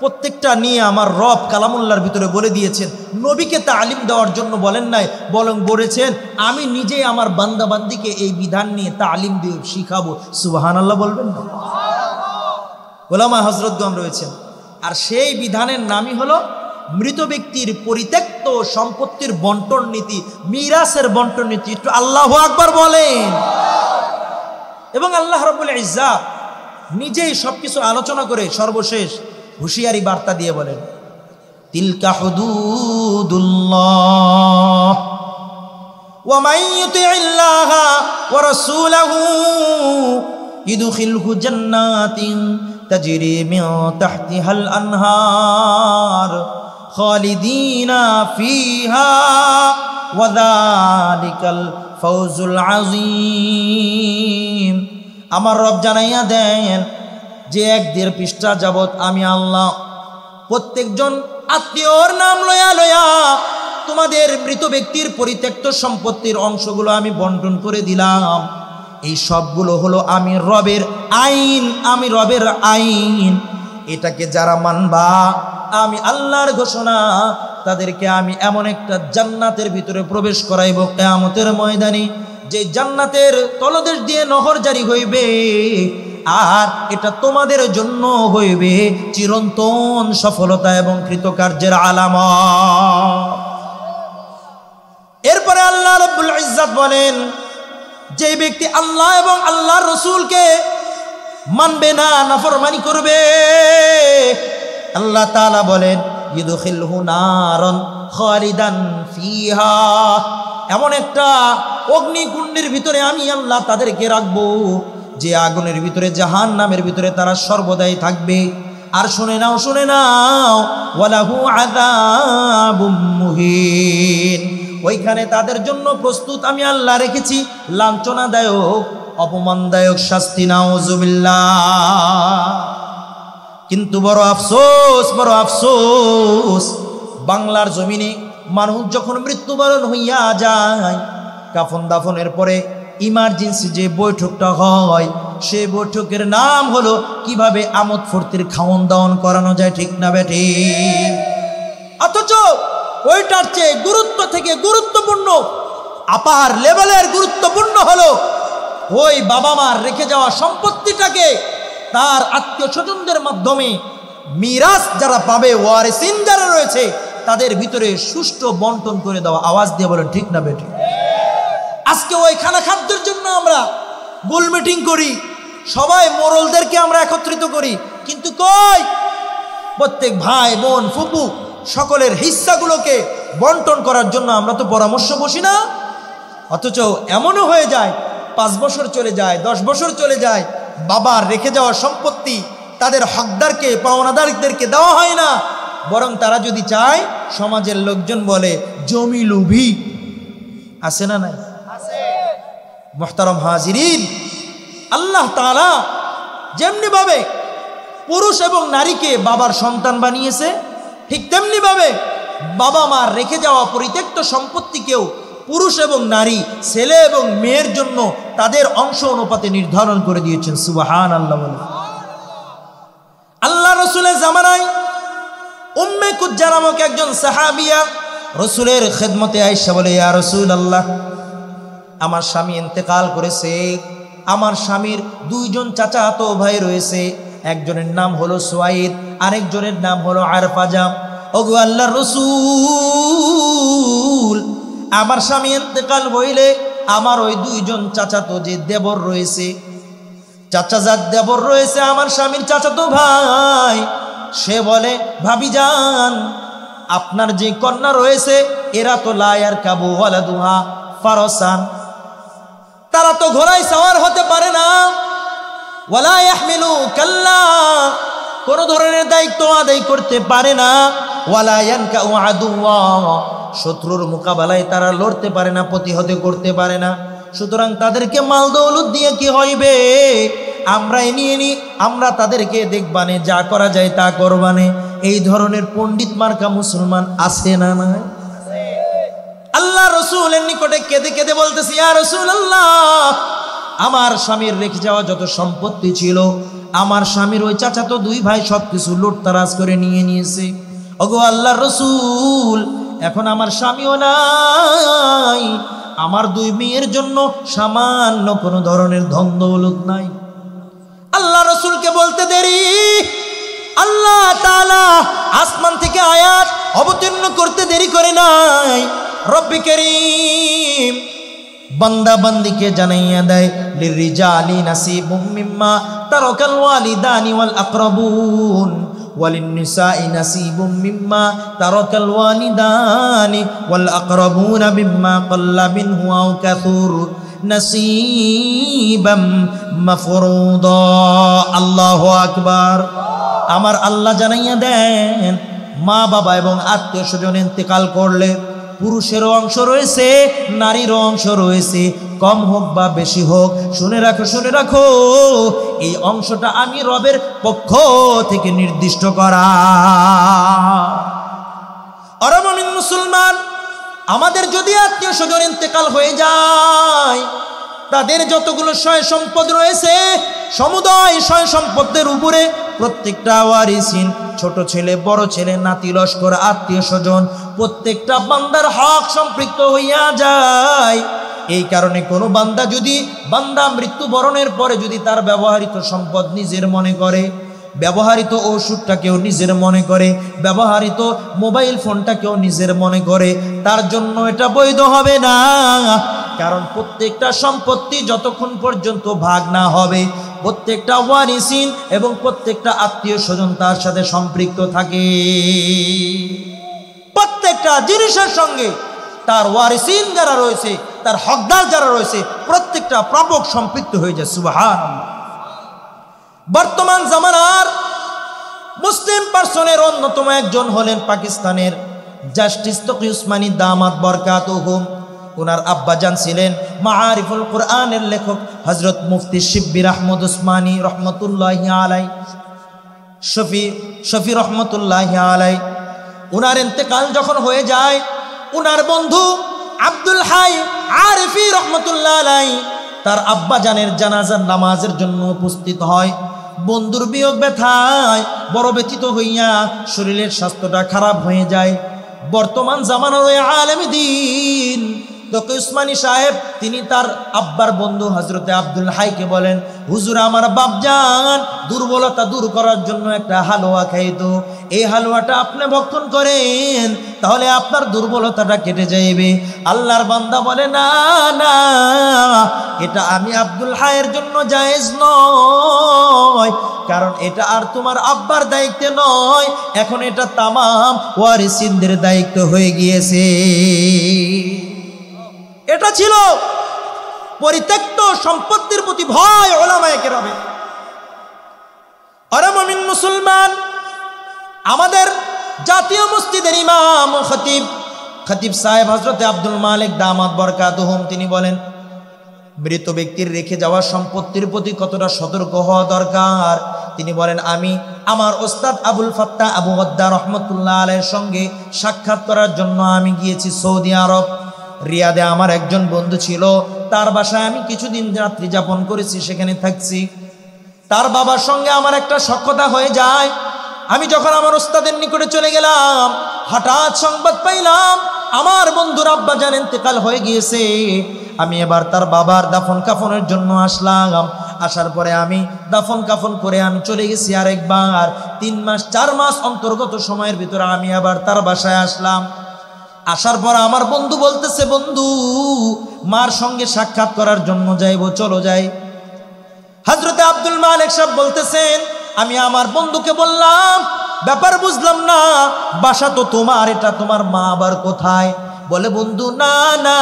প্রত্যেকটা নিয়ে আমার রব কালামুল্লাহর ভিতরে বলে দিয়েছেন। নবীকে তালিম দেওয়ার জন্য বলেন নাই, বরং বলেছেন আমি নিজেই আমার বান্দা বান্দিকে এই বিধান নিয়ে তালিম দিয়ে শিখাবো। সুবহানাল্লাহ বলবেন না? ওলামা হযরতগণ রয়েছেন। আর সেই বিধানের নামই হলো মৃত ব্যক্তির পরিত্যক্ত সম্পত্তির বন্টন নীতি, মিরাসের বন্টন নীতি। একটু আল্লাহু আকবার বলেন। এবং আল্লাহ রাব্বুল ইজ্জাত নিজেই সবকিছু আলোচনা করে সর্বশেষ হুঁশিয়ারি বার্তা দিয়ে বলেন, তিলকা হুদুদুল্লাহ ওয়া মান ইউতিইল্লাহা ওয়া রাসূলাহু ইদখিলহু জান্নাতিন তাজরি মিন তাহতিহাল আনহার খালিদিনা ফিহা ওয়া যালিকাল ফাওজুল আযীম। আমার রব জানাইয়া দেন যে 1.5 পৃষ্ঠা যাবত আমি আল্লাহ প্রত্যেকজন আত্মীয়র নাম লয়া লয়া তোমাদের মৃত ব্যক্তির পরিত্যক্ত সম্পত্তির অংশগুলো আমি বন্টন করে দিলাম। এই সবগুলো হলো আমি রবের আইন, আমি রবের আইন। এটাকে যারা মানবা, আমি আল্লাহর ঘোষণা, তাদেরকে আমি এমন একটা জান্নাতের ভিতরে প্রবেশ করাইব কিয়ামতের ময়দানে, যে জান্নাতের তলদেশ দিয়ে নহর জারি হইবে, আর এটা তোমাদের জন্য হইবে চিরন্তন সফলতা এবং কৃতকার্যের আলামত। এরপরে আল্লাহ রাব্বুল ইজ্জাত বলেন, যে ব্যক্তি আল্লাহ এবং আল্লাহর রাসূলকে মানবে না, নাফরমানি করবে, আল্লাহ তাআলা বলেন ইদখিলহু নারান খালিদান ফিহা, এমন একটা অগ্নিকুণ্ডের ভিতরে আমি আল্লাহ তাদেরকে রাখবো, যে আগুনের ভিতরে, জাহান্নামের ভিতরে তারা সর্বদাই থাকবে। আর শুনে নাও, শুনে নাও, ওয়ালাহু আযাবুম মুহিন, ওইখানে তাদের জন্য প্রস্তুত আমি আল্লাহ রেখেছি লাঞ্ছনাদায়ক, অপমানদায়ক শাস্তি। নাউযুবিল্লাহ। কিন্তু বড় আফসোস, বড় আফসোস, বাংলার জমিনে মানুষ যখন মৃত্যুবরণ হইয়া যায়, কাফন দাফনের পরে ইমার্জেন্সি যে বৈঠকটা হয়, সে বৈঠকের নাম হলো কিভাবে আমোদ ফুর্তির খাওন দাওন করানো যায়, ঠিক না বেটি? অথচ ওইটার চেয়ে গুরুত্ব থেকে গুরুত্বপূর্ণ, আপার লেভেলের গুরুত্বপূর্ণ হলো ওই বাবা মার রেখে যাওয়া সম্পত্তিটাকে তার আত্মীয় স্বজনদের মাধ্যমে মিরাস যারা পাবে, ওয়ারিসিন যারা রয়েছে, তাদের ভিতরে সুষ্ঠু বন্টন করে দেওয়া। আওয়াজ দিয়ে বলেন ঠিক না বেটি? আজকে ওই খানা খাদ্যের জন্য আমরা গোল মিটিং করি, সবাই মোরলদেরকে আমরা একত্রিত করি, কিন্তু কই প্রত্যেক ভাই বোন ফুপু সকলের হিস্সাগুলোকে বন্টন করার জন্য আমরা তো পরামর্শ বসি না। অথচ এমনও হয়ে যায় 5 বছর চলে যায়, 10 বছর চলে যায়, বাবার রেখে যাওয়া সম্পত্তি তাদের হকদারকে, পাওনাদারদেরকে দেওয়া হয় না, বরং তারা যদি চায়, সমাজের লোকজন বলে জমি লোভী। আছে না নাই? মুহতারাম হাজিরিন, আল্লাহ তাআলা যেমনি ভাবে পুরুষ এবং নারীকে বাবার সন্তান বানিয়েছে, ঠিক তেমনি ভাবে বাবা মার রেখে যাওয়া পরিত্যক্ত সম্পত্তিকেও পুরুষ এবং নারী, ছেলে এবং মেয়ের জন্য তাদের অংশ অনুপাতে নির্ধারণ করে দিয়েছেন। সুবহানাল্লাহ। আল্লাহ রাসূলের জামানায় উম্মে কুজ্জা নামক একজন সাহাবিয়া রাসূলের খেদমতে আয়েশা বলে, ইয়া রাসূলুল্লাহ, আমার স্বামী ইন্তেকাল করেছে, আমার স্বামীর 2 জন চাচাতো ভাই রয়েছে, একজনের নাম হলো সুয়াইদ, আরেকজনের নাম হলো আরফাজা। ওগো আল্লাহর রাসূল, আমার স্বামী ইন্তেকাল হইলে আমার ওই 2 জন চাচাতো যে দেবর রয়েছে, চাচাজাত দেবর রয়েছে, আমার স্বামীর চাচাতো ভাই, সে বলে ভাবিজান, আপনার যে কন্যা রয়েছে এরা তো লা ইয়ারকাবু ওয়ালাদুহা ফারসান, তারা তো ঘোড়ায় সওয়ার হতে পারে না, ওয়ালা ইয়াহমিলু কাল্লা, কোন ধরনের দায়িত্ব আদায় করতে পারে না, ওয়ালা ইয়ানকাউ আদুওয়া, শত্রুর মোকাবেলায় তারা লড়তে পারে না, প্রতিহত করতে পারে না। সুতরাং তাদেরকে মাল দৌলত দিয়ে কি হইবে, আমরাই নিয়ে নি, আমরা তাদেরকে দেখবানে, যা করা যায় তা করবানে। এই ধরনের পণ্ডিত মার্কা মুসলমান আছে না? না। আল্লাহ রাসূলের নিকটে কেঁদে কেঁদে বলতেছে, ইয়া রাসূলুল্লাহ, আমার স্বামীর রেখে যাওয়া যত সম্পত্তি ছিল, আমার স্বামীর ওই চাচাতো দুই ভাই সবকিছু লুটতারাজ করে নিয়ে নিয়েছে। ওগো আল্লাহর রাসূল, এখন আমার স্বামীও নাই, আমার দুই মেয়ের জন্য সামান্য কোনো ধরনের ধন দৌলত নাই। আল্লাহ রাসূলকে বলতে দেরি, আল্লাহ তাআলা আসমান থেকে আয়াত অবতীর্ণ করতে দেরি করে নাই। রব্বি কারীম বান্দা বান্দিকে জানাইয়া দেয়, লিররিজালি নাসিবুম মিম্মা তারাকাল ওয়ালিদানি ওয়াল আকরাবুন ওয়ালিন্নিসাই নাসিবুম মিম্মা তারাকাল ওয়ালিদানি ওয়াল আকরাবুনা মিম্মা ক্বাল্লা মিনহু আও কাসুর নাসিবাম মাফরুদা। আল্লাহু আকবার। আমার আল্লাহ জানাইয়া দেন, মা বাবা এবং আত্মীয় স্বজন ইন্তেকাল করলে পুরুষেরও অংশ রয়েছে, নারীরও অংশ রয়েছে, কম হোক বা বেশি হোক। শুনে রাখো, শুনে রাখো, এই অংশটা আমি রবের পক্ষ থেকে নির্দিষ্ট করা। আরে মুমিন মুসলমান, আমাদের যদি আত্মীয় স্বজন ইন্তেকাল হয়ে যায়, তাদের যতগুলো সয় সম্পদ রয়েছে, সমুদয় সয় সম্পদের উপরে প্রত্যেকটা ওয়ারিসিন, ছোট ছেলে, বড় ছেলে, নাতি লস্কর, আত্মীয় স্বজন, প্রত্যেকটা বান্দার হক সম্পৃক্ত হইয়া যায়। এই কারণে কোনো বান্দা মৃত্যুবরণের পরে যদি তার ব্যবহৃত সম্পদ নিজের মনে করে, ব্যবহৃত ওষুধটাকেও নিজের মনে করে, ব্যবহৃত মোবাইল ফোনটাকেও নিজের মনে করে, তার জন্য এটা বৈধ হবে না। কারণ প্রত্যেকটা সম্পত্তি যতক্ষণ পর্যন্ত ভাগ না হবে, প্রত্যেকটা ওয়ারিসিন এবং প্রত্যেকটা আত্মীয় স্বজন তার সাথে সম্পৃক্ত থাকে। প্রত্যেকটা জিনিসের সঙ্গে তার ওয়ারিসিন যারা রয়েছে, তার হকদার যারা রয়েছে, প্রত্যেকটা প্রাপক সম্পৃক্ত হয়ে যায়। সুবহানাল্লাহ। বর্তমান জামানার মুসলিম পার্সনের অন্যতম একজন হলেন পাকিস্তানের জাস্টিস তকি উসমানী দামাত বরকাতুহুম। ওনার আব্বাজান ছিলেন মাআরিফুল কোরআনের লেখক হযরত মুফতি শিব্বির আহমদ উসমানী রহমতুল্লাহি আলাই, শফি রহমতুল্লাহি আলাই। ওনার ইন্তেকাল যখন হয়ে যায়, ওনার বন্ধু আব্দুল হাই আরিফি রহমতুল্লাহ আলাই তার আব্বাজানের জানাজার নামাজের জন্য উপস্থিত হয়। বন্ধুর বিয়োগ ব্যথায় বড় ব্যথিত হইয়া শরীরের স্বাস্থ্যটা খারাপ হয়ে যায়। বর্তমান জামানার ওই আলেম দ্বীন তকি উসমানী সাহেব, তিনি তার আব্বার বন্ধু হযরতে আব্দুল হাইকে বলেন, হুজুর, আমার বাপজান দুর্বলতা দূর করার জন্য একটা হালুয়া খাইতো, এই হালুয়াটা আপনি ভক্ষণ করেন, তাহলে আপনার দুর্বলতাটা কেটে যাইবে। আল্লাহর বান্দা বলে, না না, এটা আমি আব্দুল হাইয়ের জন্য জায়েজ নয়, কারণ এটা আর তোমার আব্বার দায়িত্বে নয়, এখন এটা তামাম ওয়ারিসিনদের দায়িত্ব হয়ে গিয়েছে। এটা ছিল পরিত্যক্ত সম্পত্তির প্রতি ভয় উলামায়ে কেরামের। আরে মুমিন মুসলমান, আমাদের জাতীয় মসজিদের ইমাম খতিব সাহেব হযরতে আব্দুল মালিক দামাত বরকাতুহুম, তিনি বলেন, মৃত ব্যক্তির রেখে যাওয়া সম্পত্তির প্রতি কতটা সতর্ক হওয়া দরকার। তিনি বলেন, আমি আমার ওস্তাদ আবুল ফাত্তাহ আবু গদ্দার রহমতুল্লাহ আলাইহির সঙ্গে সাক্ষাৎ করার জন্য আমি গিয়েছি সৌদি আরব। রিয়াদে আমার একজন বন্ধু ছিল, তার বাসায় আমি কিছুদিন রাত্রি যাপন করেছি, সেখানে থাকছি। তার বাবার সঙ্গে আমার একটা সখ্যতা হয়ে যায়। আমি যখন আমার ওস্তাদের নিকটে চলে গেলাম, হঠাৎ সংবাদ পাইলাম আমার বন্ধুর আব্বাজান ইন্তেকাল হয়ে গিয়েছে। আমি এবার তার বাবার দাফন কাফনের জন্য আসলাম। আসার পরে আমি দাফন কাফন করে আমি চলে গেছি আরেকবার। 3 মাস 4 মাস অন্তর্গত সময়ের ভিতরে আমি আবার তার বাসায় আসলাম। আসার পর আমার বন্ধু বলতেছে, বন্ধু, মার সঙ্গে সাক্ষাৎ করার জন্য যাইবো, চলো যাই। হযরতে আব্দুল মালিক সাহেব বলতেছেন, আমি আমার বন্ধুকে বললাম, ব্যাপার বুঝলাম না, বাসা তো তোমার, এটা তোমার মা আবার কোথায়? বলে, বন্ধু, না না,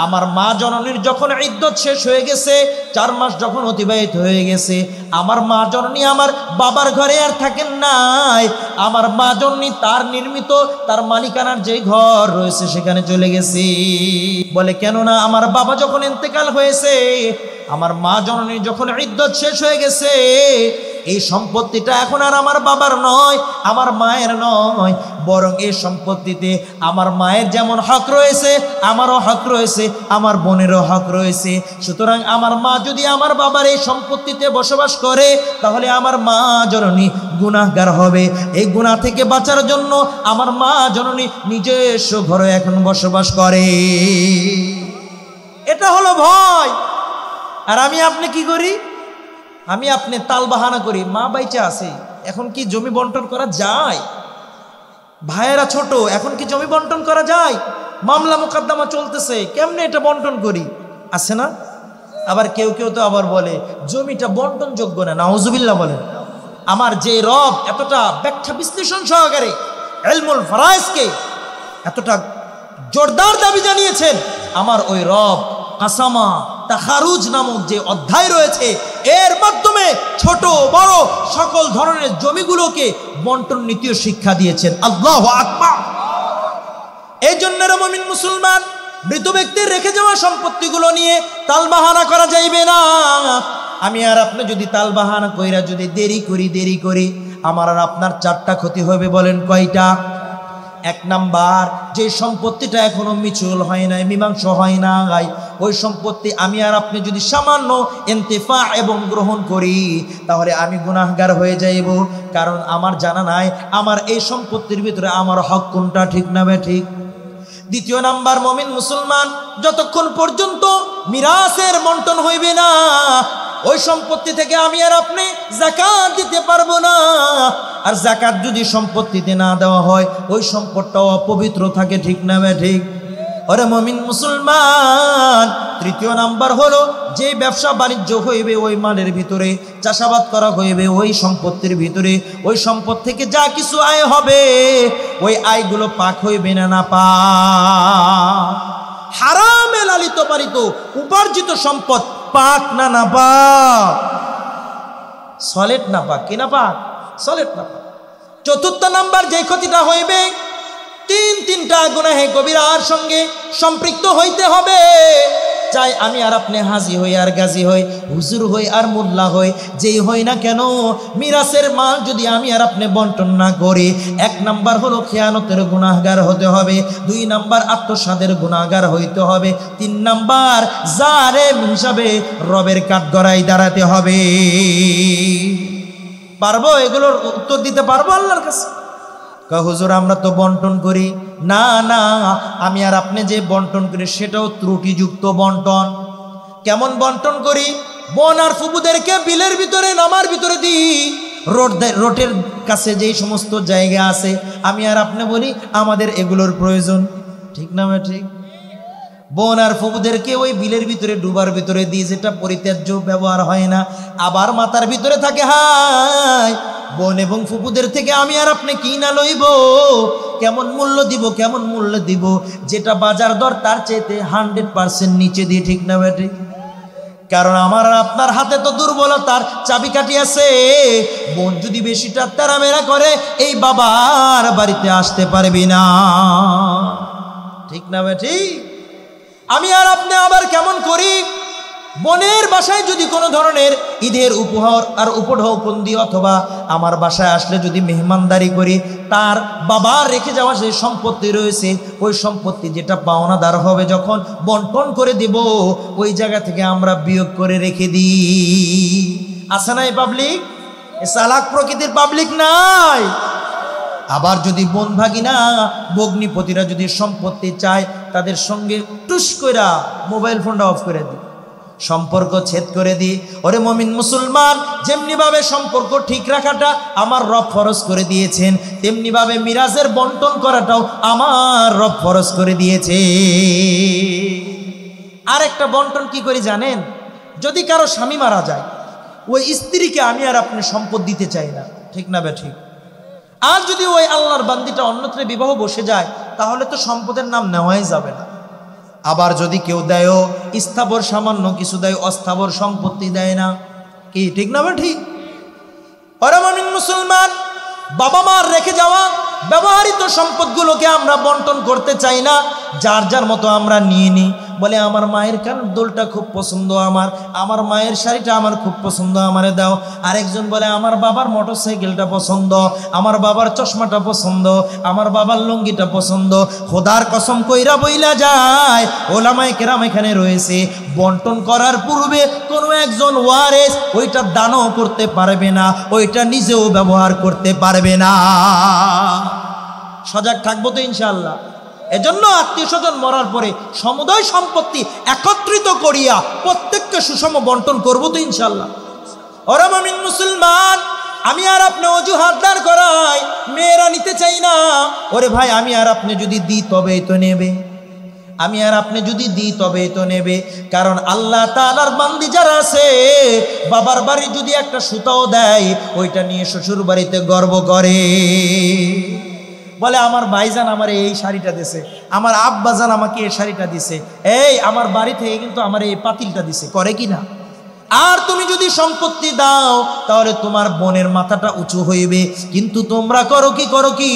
আমার মা জননীর যখন ইদ্যত শেষ হয়ে গেছে, 4 মাস যখন অতিবাহিত হয়ে গেছে, আমার মা জননী আমার বাবার ঘরে আর থাকেন নাই। আমার মা জননী তার নির্মিত, তার মালিকানার যে ঘর রয়েছে সেখানে চলে গেছে। বলে, কেন না, আমার বাবা যখন ইন্তেকাল হয়েছে, আমার মা জননীর যখন ইদ্যত শেষ হয়ে গেছে, এই সম্পত্তিটা এখন আর আমার বাবার নয়, আমার মায়ের নয়, বরং এই সম্পত্তিতে আমার মায়ের যেমন হক রয়েছে আমারও হক রয়েছে, আমার বোনেরও হক রয়েছে। সুতরাং আমার মা যদি আমার বাবার এই সম্পত্তিতে বসবাস করে তাহলে আমার মা জননী গুনাহগার হবে। এই গুনাহ থেকে বাঁচার জন্য আমার মা জননী নিজস্ব ঘরে এখন বসবাস করে। এটা হলো ভয়। আর আমি আপনি কি করি? আমি আপনি তাল বাহানা করি, মা বাইচা আছে, এখন কি জমি বন্টন করা যায়? ভাইয়েরা ছোট, এখন কি জমি বন্টন করা যায়? মামলা মোকদ্দমা চলতেছে, কেমনে এটা বন্টন করি? আছে না? আবার কেউ কেউ তো আবার বলে জমিটা বন্টন যোগ্য না, নাউজুবিল্লাহ বলেন। আমার যে রব এতটা ব্যাখ্যা বিশ্লেষণ সহকারে ইলমুল ফারায়েজকে এতটা জোরদার দাবি জানিয়েছেন, আমার ওই রব কাসামা তাখারুজ নামক যে অধ্যায় রয়েছে এর মাধ্যমে ছোট বড় সকল ধরনের জমিগুলোকে বন্টন নীতিও শিক্ষা দিয়েছেন। আল্লাহু আকবার। এই জন্য মুমিন মুসলমান মৃত ব্যক্তির রেখে যাওয়া সম্পত্তিগুলো নিয়ে তালবাহানা করা যাইবে না। আমি আর আপনি যদি তালবাহানা কইরা যদি দেরি করি আমার আর আপনার চারটা ক্ষতি হবে। বলেন কয়টা? এক নাম্বার, যে সম্পত্তিটা এখনো মিচুল হয় নাই, মীমাংসা হয় নাই, ওই সম্পত্তি আমি আর আপনি যদি সামান্য ইন্তেফা এবং গ্রহণ করি তাহলে আমি গুনাহগার হয়ে যাইব। কারণ আমার জানা নাই আমার এই সম্পত্তির ভিতরে আমার হক কোনটা, ঠিক না ঠিক? দ্বিতীয় নাম্বার, মুমিন মুসলমান যতক্ষণ পর্যন্ত মিরাসের বন্টন হইবে না ওই সম্পত্তি থেকে আমি আর আপনি যাকাত দিতে পারবো না। আর যাকাত যদি সম্পত্তিতে না দেওয়া হয় ওই সম্পদটাও অপবিত্র থাকে, ঠিক না ঠিক? ওরে মুমিন মুসলমান, তৃতীয় নাম্বার হলো যে ব্যবসা বাণিজ্য হইবে ওই মালের ভিতরে, চাষাবাদ করা হইবে ওই সম্পত্তির ভিতরে, ওই সম্পদ থেকে যা কিছু আয় হবে ওই আয়গুলো পাক হইবে না পাক। হারামে লালিত পালিত উপার্জিত সম্পদ পাক না পাক? সলেট না পাক? কি না পাক? সলেট না পাক। চতুর্থ নাম্বার যে ক্ষতিটা হইবে, তিনটা গুনাহে কবিরার সঙ্গে সম্পৃক্ত হইতে হবে। চাই আমি আর আপনি হাজি হই আর গাজী হই, হুজুর হই আর মোল্লা হই, যেই হই না কেন, মিরাসের মাল যদি আমি আর আপনি বন্টন না করি, এক নাম্বার হলো খেয়ানতের গুনাহগার হতে হবে, দুই নাম্বার আত্মসাদের গুনাহগার হইতে হবে, তিন নাম্বার জালেম হিসাবে রবের কাঠগড়ায় দাঁড়াতে হবে। পারবো? এগুলোর উত্তর দিতে পারবো আল্লাহর কাছে? হুজুর আমরা তো বন্টন করি। না, আমি আর আপনি যে বন্টন করি সেটাও ত্রুটিযুক্ত বন্টন। কেমন বন্টন করি? বোন আর ফুপুদেরকে বিলের ভিতরে নামার ভিতরে দিই, রোডের কাছে যেই সমস্ত জায়গা আছে আমি আর আপনি বলি আমাদের এগুলোর প্রয়োজন, ঠিক না ঠিক? বোন আর ফুপুদেরকে ওই বিলের ভিতরে ডুবার ভিতরে দিই, যেটা পরিত্যাজ্য, ব্যবহার হয় না। আবার মাথার ভিতরে থাকে হাই বোন এবং ফুপুদের থেকে আমি আর আপনি কি না লইব, কেমন মূল্য দিব, যেটা বাজার দর তার চাইতে 100% নিচে দিয়ে, ঠিক না ঠিক? কারণ আমার আর আপনার হাতে তো দুর্বলতার চাবিকাঠি আছে। বোন যদি বেশিটা তেরামেরা করে এই বাবার বাড়িতে আসতে পারবি না, ঠিক না ঠিক? আমি আর আপনি আবার কেমন করি, বোনের বাসায় যদি কোনো ধরনের ঈদের উপহার আর উপঢৌকন্দি অথবা আমার বাসায় আসলে যদি মেহমানদারি করি, তার বাবার রেখে যাওয়া যে সম্পত্তি রয়েছে ওই সম্পত্তি যেটা পাওনাদার হবে যখন বন্টন করে দেব ওই জায়গা থেকে আমরা বিয়োগ করে রেখে দিই। আছে নাই পাবলিক? চালাক প্রকৃতির পাবলিক নাই? আবার যদি বোন ভাগিনা ভগ্নিপতিরা যদি সম্পত্তি চায় তাদের সঙ্গে টুস কইরা মোবাইল ফোনটা অফ করে দিই, সম্পর্ক ছেদ করে দিই। ওরে মুমিন মুসলমান, যেমনি ভাবে সম্পর্ক ঠিক রাখাটা আমার রব ফরজ করে দিয়েছেন, তেমনি ভাবে মিরাজের বন্টন করাটাও আমার রব ফরজ করে দিয়েছে। আর একটা বন্টন কি করি জানেন? যদি কারো স্বামী মারা যায় ওই স্ত্রীকে আমি আর আপনি সম্পদ দিতে চাই না, ঠিক না ঠিক? আর যদি ওই আল্লাহর বান্দিটা অন্যত্র বিবাহ বসে যায় তাহলে তো সম্পদের নাম নেওয়াই যাবে না। আবার যদি কেউ দেয় স্থাবর সামান্য কিছু দেয়, অস্থাবর সম্পত্তি দেয় না, কি ঠিক না ঠিক? ওরে মুমিন মুসলমান, বাবা মার রেখে যাওয়া ব্যবহৃত সম্পদগুলোকে আমরা বন্টন করতে চাই না, যার যার মতো আমরা নিয়ে নিই। বলে আমার মায়ের কানের দুলটা খুব পছন্দ, আমার মায়ের শাড়িটা আমার খুব পছন্দ, আমারে দাও। আরেকজন বলে আমার বাবার মোটরসাইকেলটা পছন্দ, আমার বাবার চশমাটা পছন্দ, আমার বাবার লুঙ্গিটা পছন্দ। খোদার কসম কইরা বইলা যায়, ওলামায়ে কেরাম এখানে রয়েছে, বন্টন করার পূর্বে কোনো একজন ওয়ারেস ওইটা দানও করতে পারবে না, ওইটা নিজেও ব্যবহার করতে পারবে না। সজাগ থাকবো তো ইনশাআল্লাহ। এজন্য আত্মীয় স্বজন মরার পরে সমুদয় সম্পত্তি একত্রিত করিয়া প্রত্যেককে সুষম বন্টন করবো তো ইনশাআল্লাহ। ওরা মুমিন মুসলমান, আমি আর আপনি অজুহাত দাঁড় করাই মেয়েরা নিতে চাই না। ওরে ভাই, আমি আর আপনি যদি দিই তবেই তো নেবে, আমি আর আপনি যদি দিই তবেই তো নেবে। কারণ আল্লাহ তাআলার বান্দি যারা আছে, বাবার বাড়ি যদি একটা সুতাও দেয় ওইটা নিয়ে শ্বশুর বাড়িতে গর্ব করে, বলে আমার ভাইজান আমার এই শাড়িটা দিছে, আমার আব্বাজান আমাকে এই শাড়িটা দিছে, এই আমার বাড়ি থেকে কিন্তু আমার এই পাতিলটা দিছে, করে কি না? আর তুমি যদি সম্পত্তি দাও তাহলে তোমার বোনের মাথাটা উঁচু হইবে, কিন্তু তোমরা করো কি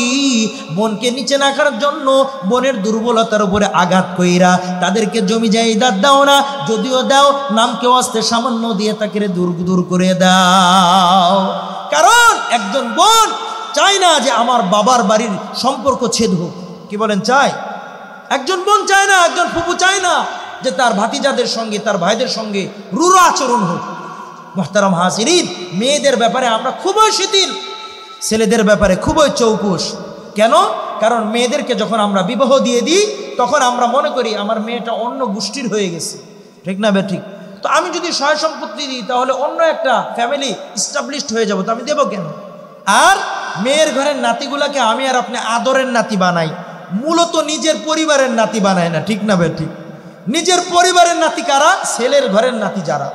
বোনকে নিচে রাখার জন্য বোনের দুর্বলতার উপরে আঘাত কইরা তাদেরকে জমি জায়দাত দাও না, যদিও দাও নামকে আস্তে সামান্য দিয়ে তাকে দূর করে দাও। কারণ একজন বোন চায় না যে আমার বাবার বাড়ির সম্পর্ক ছেদ হোক। কি বলেন, চায়? একজন বোন চায় না, একজন ফুপু চায় না যে তার ভাতিজাদের সঙ্গে তার ভাইদের সঙ্গে রূঢ় আচরণ হোক। মুহতারাম হাজিরিন, মেয়েদের ব্যাপারে আমরা খুবই শিথিল, ছেলেদের ব্যাপারে খুবই চৌকুশ। কেন? কারণ মেয়েদেরকে যখন আমরা বিবাহ দিয়ে দিই তখন আমরা মনে করি আমার মেয়েটা অন্য গোষ্ঠীর হয়ে গেছে, ঠিক না বে ঠিক? তো আমি যদি সয় সম্পত্তি দিই তাহলে অন্য একটা ফ্যামিলি ইস্টাবলিশড হয়ে যাবো, তো আমি দেবো কেন? আর মেয়ের ঘরের নাতিগুলাকে আমি আর আপনি আদরের নাতি বানাই, মূলত নিজের পরিবারের নাতি বানায় না, ঠিক না বে ঠিক? নিজের পরিবারের নাতি কারা? ছেলের ঘরের নাতি যারা।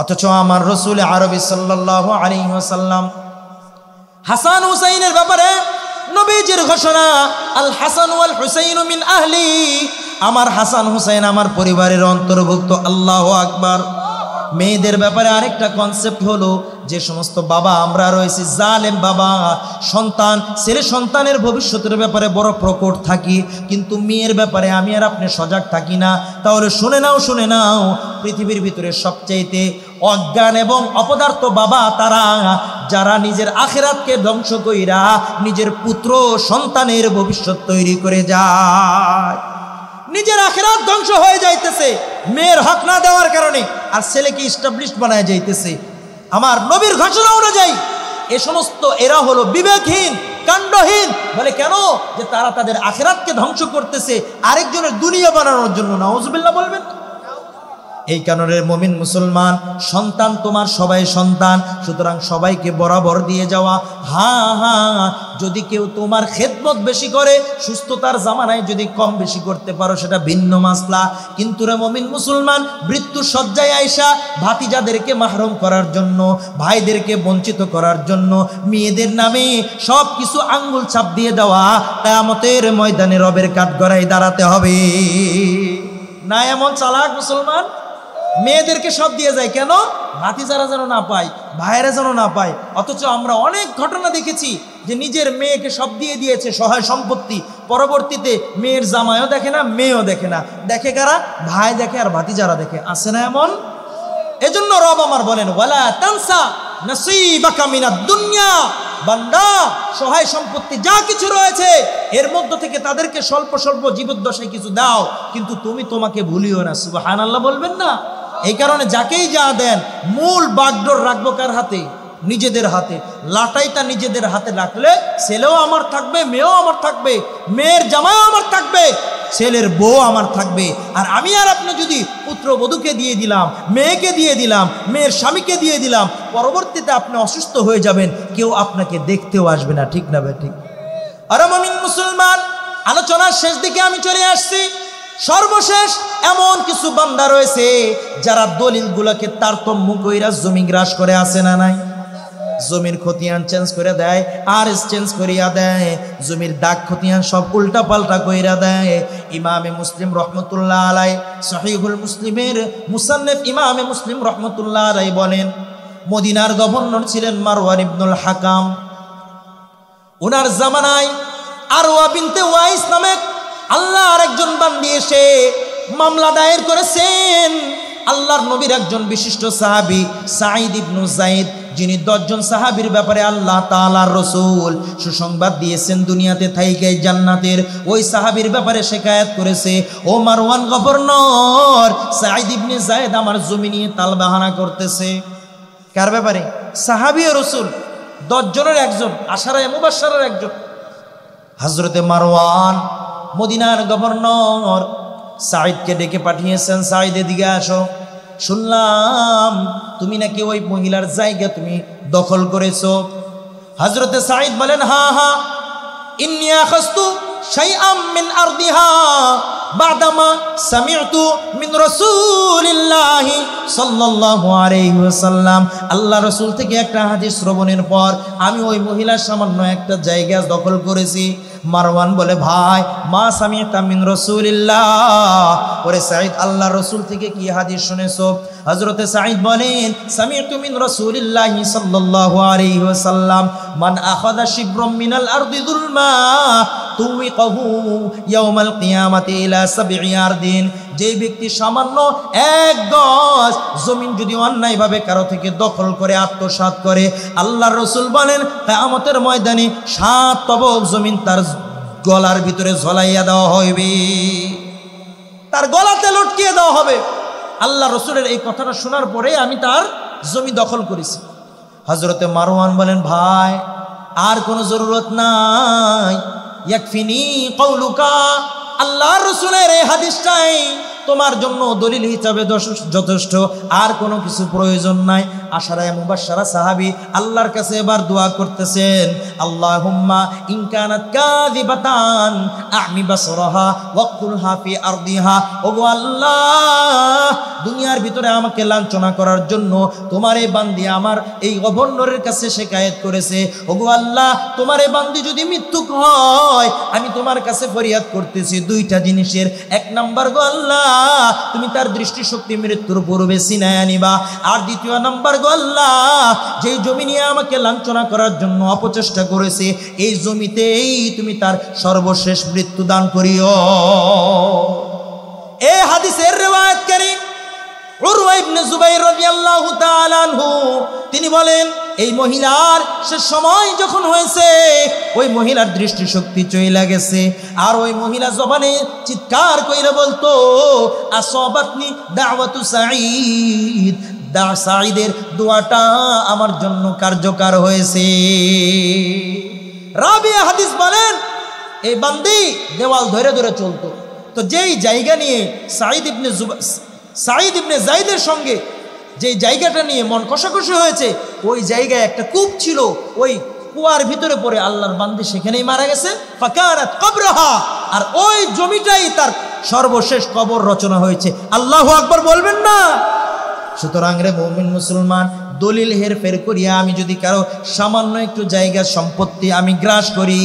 অথচ আমার রাসূল আরবি সাল্লাল্লাহু আলাইহি ওয়াসাল্লাম হাসান হুসাইনের ব্যাপারে নবীজির ঘোষণা, আল হাসান ওয়াল হুসাইন মিন আহলি, আমার হাসান হুসাইন আমার পরিবারের অন্তর্ভুক্ত। আল্লাহু আকবার। মেয়েদের ব্যাপারে আরেকটা কনসেপ্ট হলো, যে সমস্ত বাবা আমরা রয়েছি জালেম বাবা, সন্তান ছেলে সন্তানের ভবিষ্যতের ব্যাপারে বড় প্রকট থাকি, কিন্তু মেয়ের ব্যাপারে আমি আর আপনি সজাগ থাকি না। তাহলে শুনে নাও, পৃথিবীর ভিতরে সবচাইতে অজ্ঞান এবং অপদার্থ বাবা তারা, যারা নিজের আখিরাতকে ধ্বংস কইরা নিজের পুত্র সন্তানের ভবিষ্যৎ তৈরি করে যায়। নিজের আখিরাত ধ্বংস হয়ে যাইতেছে মেয়ের হক না দেওয়ার কারণে, আর ছেলেকে ইস্টাবলিশড বানায় যাইতেছে। আমার নবীর ঘোষণা অনুযায়ী এ সমস্ত এরা হলো বিবেকহীন, কাণ্ডহীন। বলে কেন? যে তারা তাদের আখিরাতকে ধ্বংস করতেছে আরেকজনের দুনিয়া বানানোর জন্য। নাউজুবিল্লাহ বলবেন। এই কারণে মুমিন মুসলমান, সন্তান তোমার সবাই সন্তান, সুতরাং সবাইকে বরাবর দিয়ে যাওয়া। হ্যাঁ, যদি কেউ তোমার খেদমত বেশি করে, সুস্থতার জামানায় যদি কম বেশি করতে পারো সেটা ভিন্ন মাসলা, কিন্তু রে মুমিন মুসলমান, মৃত্যুর শয্যায় আইসা ভাতিজাদেরকে মাহরুম করার জন্য, ভাইদেরকে বঞ্চিত করার জন্য, মেয়েদের নামে সব কিছু আঙ্গুল ছাপ দিয়ে দেওয়া, কিয়ামতের ময়দানে রবের কাঠগড়ায় দাঁড়াতে হবে না। এমন চালাক মুসলমান মেয়েদেরকে সব দিয়ে যায়। কেন? ভাতিজারা যেন না পায়, ভাইয়েরা যেন না পায়। অথচ আমরা অনেক ঘটনা দেখেছি যে নিজের মেয়েকে সব দিয়ে দিয়েছে সহায় সম্পত্তি, পরবর্তীতে মেয়ের জামাইও দেখে না, মেয়েও দেখে না, দেখে কারা? ভাই দেখে আর ভাতিজারা দেখে। আছে না এমন? এজন্য রব আমার বলেন, ওয়ালা তানসা নসীবাকা মিনাদ দুনিয়া, বান্দা সহায় সম্পত্তি যা কিছু রয়েছে এর মধ্য থেকে তাদেরকে স্বল্প স্বল্প জীবদ্দশায় কিছু দাও, কিন্তু তুমি তোমাকে ভুলিও না। সুবহানাল্লাহ বলবেন না? এই কারণে যাকেই যা দেন, মূল বাগডোর রাখবো কার হাতে? নিজেদের হাতে। লাটাইটা নিজেদের হাতে রাখলে ছেলেও আমার থাকবে, মেয়েও আমার থাকবে, মেয়ের জামাইও আমার থাকবে, ছেলের বউ আমার থাকবে। আর আমি আর আপনি যদি পুত্রবধূকে দিয়ে দিলাম, মেয়েকে দিয়ে দিলাম, মেয়ের স্বামীকে দিয়ে দিলাম, পরবর্তীতে আপনি অসুস্থ হয়ে যাবেন, কেউ আপনাকে দেখতেও আসবে না, ঠিক না ভাই? ঠিক। আর মুমিন মুসলমান, আলোচনার শেষ দিকে আমি চলে আসছি। সর্বশেষ এমন কিছু বান্দা রয়েছে যারা দলিলগুলোকে তারতম্য কইরা জমি গ্রাস করে, আছে না নাই? জমির খতিয়ান চেঞ্জ করে দেয়, আর চেঞ্জ করিয়া দেয়, জমির দাগ খতিয়ান সব উল্টা পাল্টা কইরা দেয়। ইমামে মুসলিম রহমতুল্লাহ আলাই, সহিহুল মুসলিমের মুসান্নিফ ইমামে মুসলিম রহমতুল্লাহ আলাই বলেন, মদিনার গভর্নর ছিলেন মারওয়ান ইবনুল হাকাম। ওনার জামানায় আরওয়া বিনতে ওয়াইস নামে আল্লাহর একজন বান্দি এসে মামলা দায়ের করেছেন আল্লাহর নবীর একজন বিশিষ্ট সাহাবী সাঈদ ইবনে যায়েদ, যিনি 10 জন সাহাবীর ব্যাপারে আল্লাহ তাআলার রাসূল সুসংবাদ দিয়েছেন দুনিয়াতে থাইকে জান্নাতের। ওই সাহাবীর ব্যাপারে শিকায়াত করেছে, ও মারওয়ান গভর্নর, সাঈদ ইবনে যায়েদ আমার জমি নিয়ে তালবাহানা করতেছে। কার ব্যাপারে? সাহাবী ও রাসূল 10 জনের একজন, আশারায়ে মুবাশশারের একজন হযরতে মারওয়ান মদিনার গভর্নর সাঈদকে ডেকে পাঠিয়েছেন, সাঈদ এদিকে আসো, শুনলাম তুমি নাকি ওই মহিলার জায়গা তুমি দখল করেছো। হযরতে সাঈদ বলেন, হ্যাঁ হ্যাঁ, ইন্নী আখাযতু শাইআম মিন আরদিহা বাদামা সামি'তু মিন রাসূলিল্লাহি সাল্লাল্লাহু আলাইহি ওয়াসাল্লাম, আল্লাহ রাসূল থেকে একটা হাদিস শ্রবণের পর আমি ওই মহিলার সামান্য একটা জায়গা দখল করেছি। মারওয়ান বলে, ভাই মা সামি'তা মিন রাসূলিল্লাহ, ওরে সাঈদ আল্লাহ রাসূল থেকে কি হাদিস শুনেছো? হযরতে সাঈদ বলেন, সামি'তু মিন রাসূলিল্লাহি সাল্লাল্লাহু আলাইহি ওয়াসাল্লাম মান আখাযা শিবরাম মিনাল আরদি যুলমা তুওয়াইকাহু ইয়াউমাল কিয়ামাতি ইলা 7 আরদিন, যে ব্যক্তি সামান্য 1 গজ জমিন যদি অন্যায়ভাবে কারো থেকে দখল করে আত্মসাৎ করে, আল্লাহর রাসূল বলেন কিয়ামতের ময়দানে 7 তবক জমিন তার গলার ভিতরে ঝলাইয়া দেওয়া হবে, তার গলাতে লটকিয়ে দেওয়া হবে। আল্লাহ রাসূলের এই কথাটা শোনার পরে আমি তার জমি দখল করেছি। হযরতে মারওয়ান বলেন, ভাই আর কোনো জরুরত নাই, ইয়াকফিনি কওলুকা, আল্লাহর রাসূলের এই হাদিসটাই তোমার জন্য দলিল হিসাবে যথেষ্ট, আর কোনো কিছু প্রয়োজন নাই। আশারায়ে মুবাশশারা সাহাবী আল্লাহর কাছে এবার দোয়া করতেছেন, আল্লাহুম্মা ইন কানাত কাযিবাতান আ'মি বাসরাহা ওয়াকতুলহা ফি আরদিহা, ওগো আল্লাহ, দুনিয়ার ভিতরে আমাকে লাঞ্ছনা করার জন্য তোমার এই বান্দি আমার এই গভর্নরের কাছে শিকায়েত করেছে, ওগো আল্লাহ, তোমার এই বান্দি যদি মৃত্যুক হয় আমি তোমার কাছে ফরিয়াদ করতেছি 2টা জিনিসের। 1 নাম্বার, গো আল্লাহ, তুমি তার দৃষ্টিশক্তি মৃত্যুর পূর্বে ছিনায় আনিবা, আর 2 নাম্বার, গো আল্লাহ, যেই জমি নিয়ে আমাকে লাঞ্ছনা করার জন্য অপচেষ্টা করেছে এই জমিতেই তুমি তার সর্বশেষ মৃত্যু দান করিও। এই হাদিসের রিওয়ায়াতকারী উরওয়া ইবনে জুবাইর রাদিয়াল্লাহু তাআলা আনহু তিনি বলেন, এই মহিলার সে সময় যখন হয়েছে ওই মহিলার দৃষ্টিশক্তি চলে গেছে, আর ওই মহিলা জবানে চিৎকার কইরা বলতো, আসাবাতনি দাওয়াতু সাঈদ, সাঈদের দোয়াটা আমার জন্য কার্যকর হয়েছে। রাবিয়া হাদিস বলেন, এই বান্দি দেওয়াল ধরে ধরে চলতো, তো যেই জায়গা নিয়ে সাঈদ ইবনে যায়েদের সঙ্গে যে জায়গাটা নিয়ে মন কষাকষি হয়েছে, ওই জায়গায় একটা কূপ ছিল, ওই কুয়ার ভিতরে পড়ে আল্লাহর বান্দি সেখানেই মারা গেছে। ফাকারাত কবরহা, আর ওই জমিটাই তার সর্বশেষ কবর রচনা হয়েছে। আল্লাহু আকবার বলবেন না? সুতরাং রে মুমিন মুসলমান, দলিল হেরফের করিয়া আমি যদি কারো সামান্য একটু জায়গা সম্পত্তি আমি গ্রাস করি,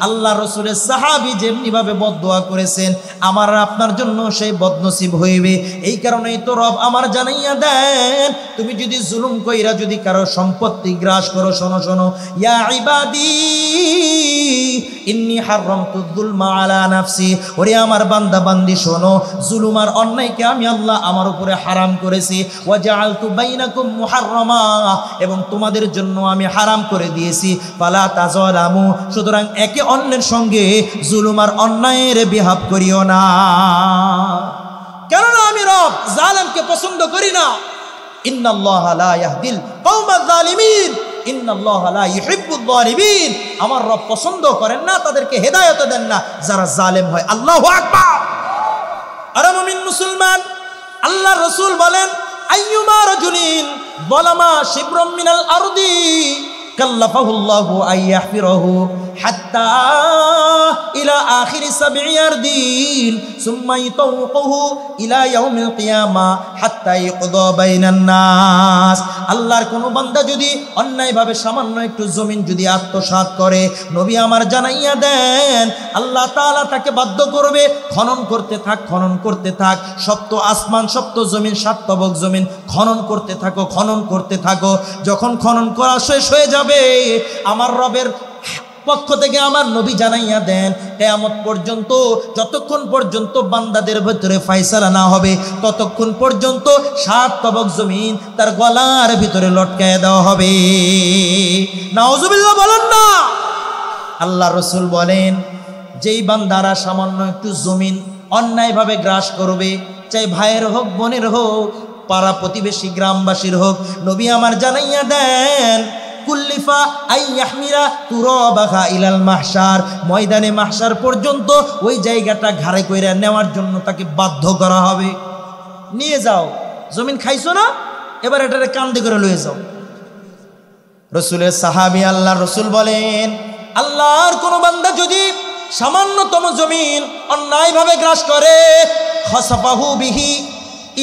আল্লাহ রাসূলের সাহাবী যেমনিভাবে বদদোয়া করেছেন আমার আপনার জন্য সেই বদনসিব হইবে। এই কারণেই তো রব আমার জানাইয়া দেন, তুমি যদি জুলুম কইরা যদি কারো সম্পত্তি গ্রাস করো, শোনো শোনো, ইয়া ইবাদি ইন্নী হারামতু যুলমা আলা নাফসি, ওরে আমার বান্দা বান্দি শোনো, জুলুম আর অন্যায়কে আমি আল্লাহ আমার উপরে হারাম করেছি। ওয়া জাআলতু বাইনাকুম মুহাররামা, এবং তোমাদের জন্য আমি হারাম করে দিয়েছি। ফালা তাযালামু, সুতরাং একে অন্যের সঙ্গে জুলুম আর অন্যায়ের বিহাব করিও না, কেননা আমি রব জালেমকে পছন্দ করি না। ইন্নাল্লাহা লা ইয়াহদিল কওমায যালিমিন, ইন্নাল্লাহা লা ইউহিব্বুয যালিমিন, আমার রব পছন্দ করেন না, তাদেরকে হেদায়েত দেন না যারা জালেম হয়। আল্লাহু আকবার। আরে মুমিন মুসলমান, আল্লাহর রাসূল বলেন, আইয়ুমা রাজুলিন যালামা শিবরাম মিনাল আরদি কাল্লাফাহুল্লাহু আইয়াহফিরাহু হাত্তা ইলা আখিরি 7 আরদিন সুম্মা ইয়াতাওয়াকাহু ইলা ইয়াউমিল কিয়ামা হাত্তা ইকদা বাইনান নাস। আল্লাহর কোন বান্দা যদি অন্যায়ভাবে সামান্য একটু জমিন যদি আত্মসাৎ করে, নবী আমার জানাইয়া দেন আল্লাহ তাআলা তাকে বাধ্য করবে খনন করতে থাক, খনন করতে থাক, সপ্ত আসমান সপ্ত জমিন 7 তবক জমিন খনন করতে থাকো, খনন করতে থাকো। যখন খনন করা শেষ হয়ে যাবে, আমার রবের পক্ষ থেকে আমার নবী জানাইয়া দেন, কিয়ামত পর্যন্ত যতক্ষণ পর্যন্ত বান্দাদের ভিতরে ফয়সালা না হবে ততক্ষণ পর্যন্ত 7 তবক জমিন তার গলার ভিতরে লটকায় দেওয়া হবে। নাউজুবিল্লাহ বলেন না। আল্লাহ রসুল বলেন, যেই বান্দারা সামান্য একটু জমিন অন্যায়ভাবে গ্রাস করবে, চাই ভাইয়ের হোক বোনের হোক পাড়া প্রতিবেশী গ্রামবাসীর হোক, নবী আমার জানাইয়া দেন কুল্লিফা আইয়াহমিরা তুরাবাহা ইলাল মাহশার, ময়দানে মাহশার পর্যন্ত ওই জায়গাটা ঘাড়ে কইরা নেওয়ার জন্য তাকে বাধ্য করা হবে। নিয়ে যাও, জমিন খাইছো না, এবার এটারে কান্দে করে লয়ে যাও। রসুলের সাহাবী আল্লাহ রসুল বলেন, আল্লাহর কোন বান্দা যদি সামান্যতম জমিন অন্যায়ভাবে গ্রাস করে, খাসাফাহু বিহি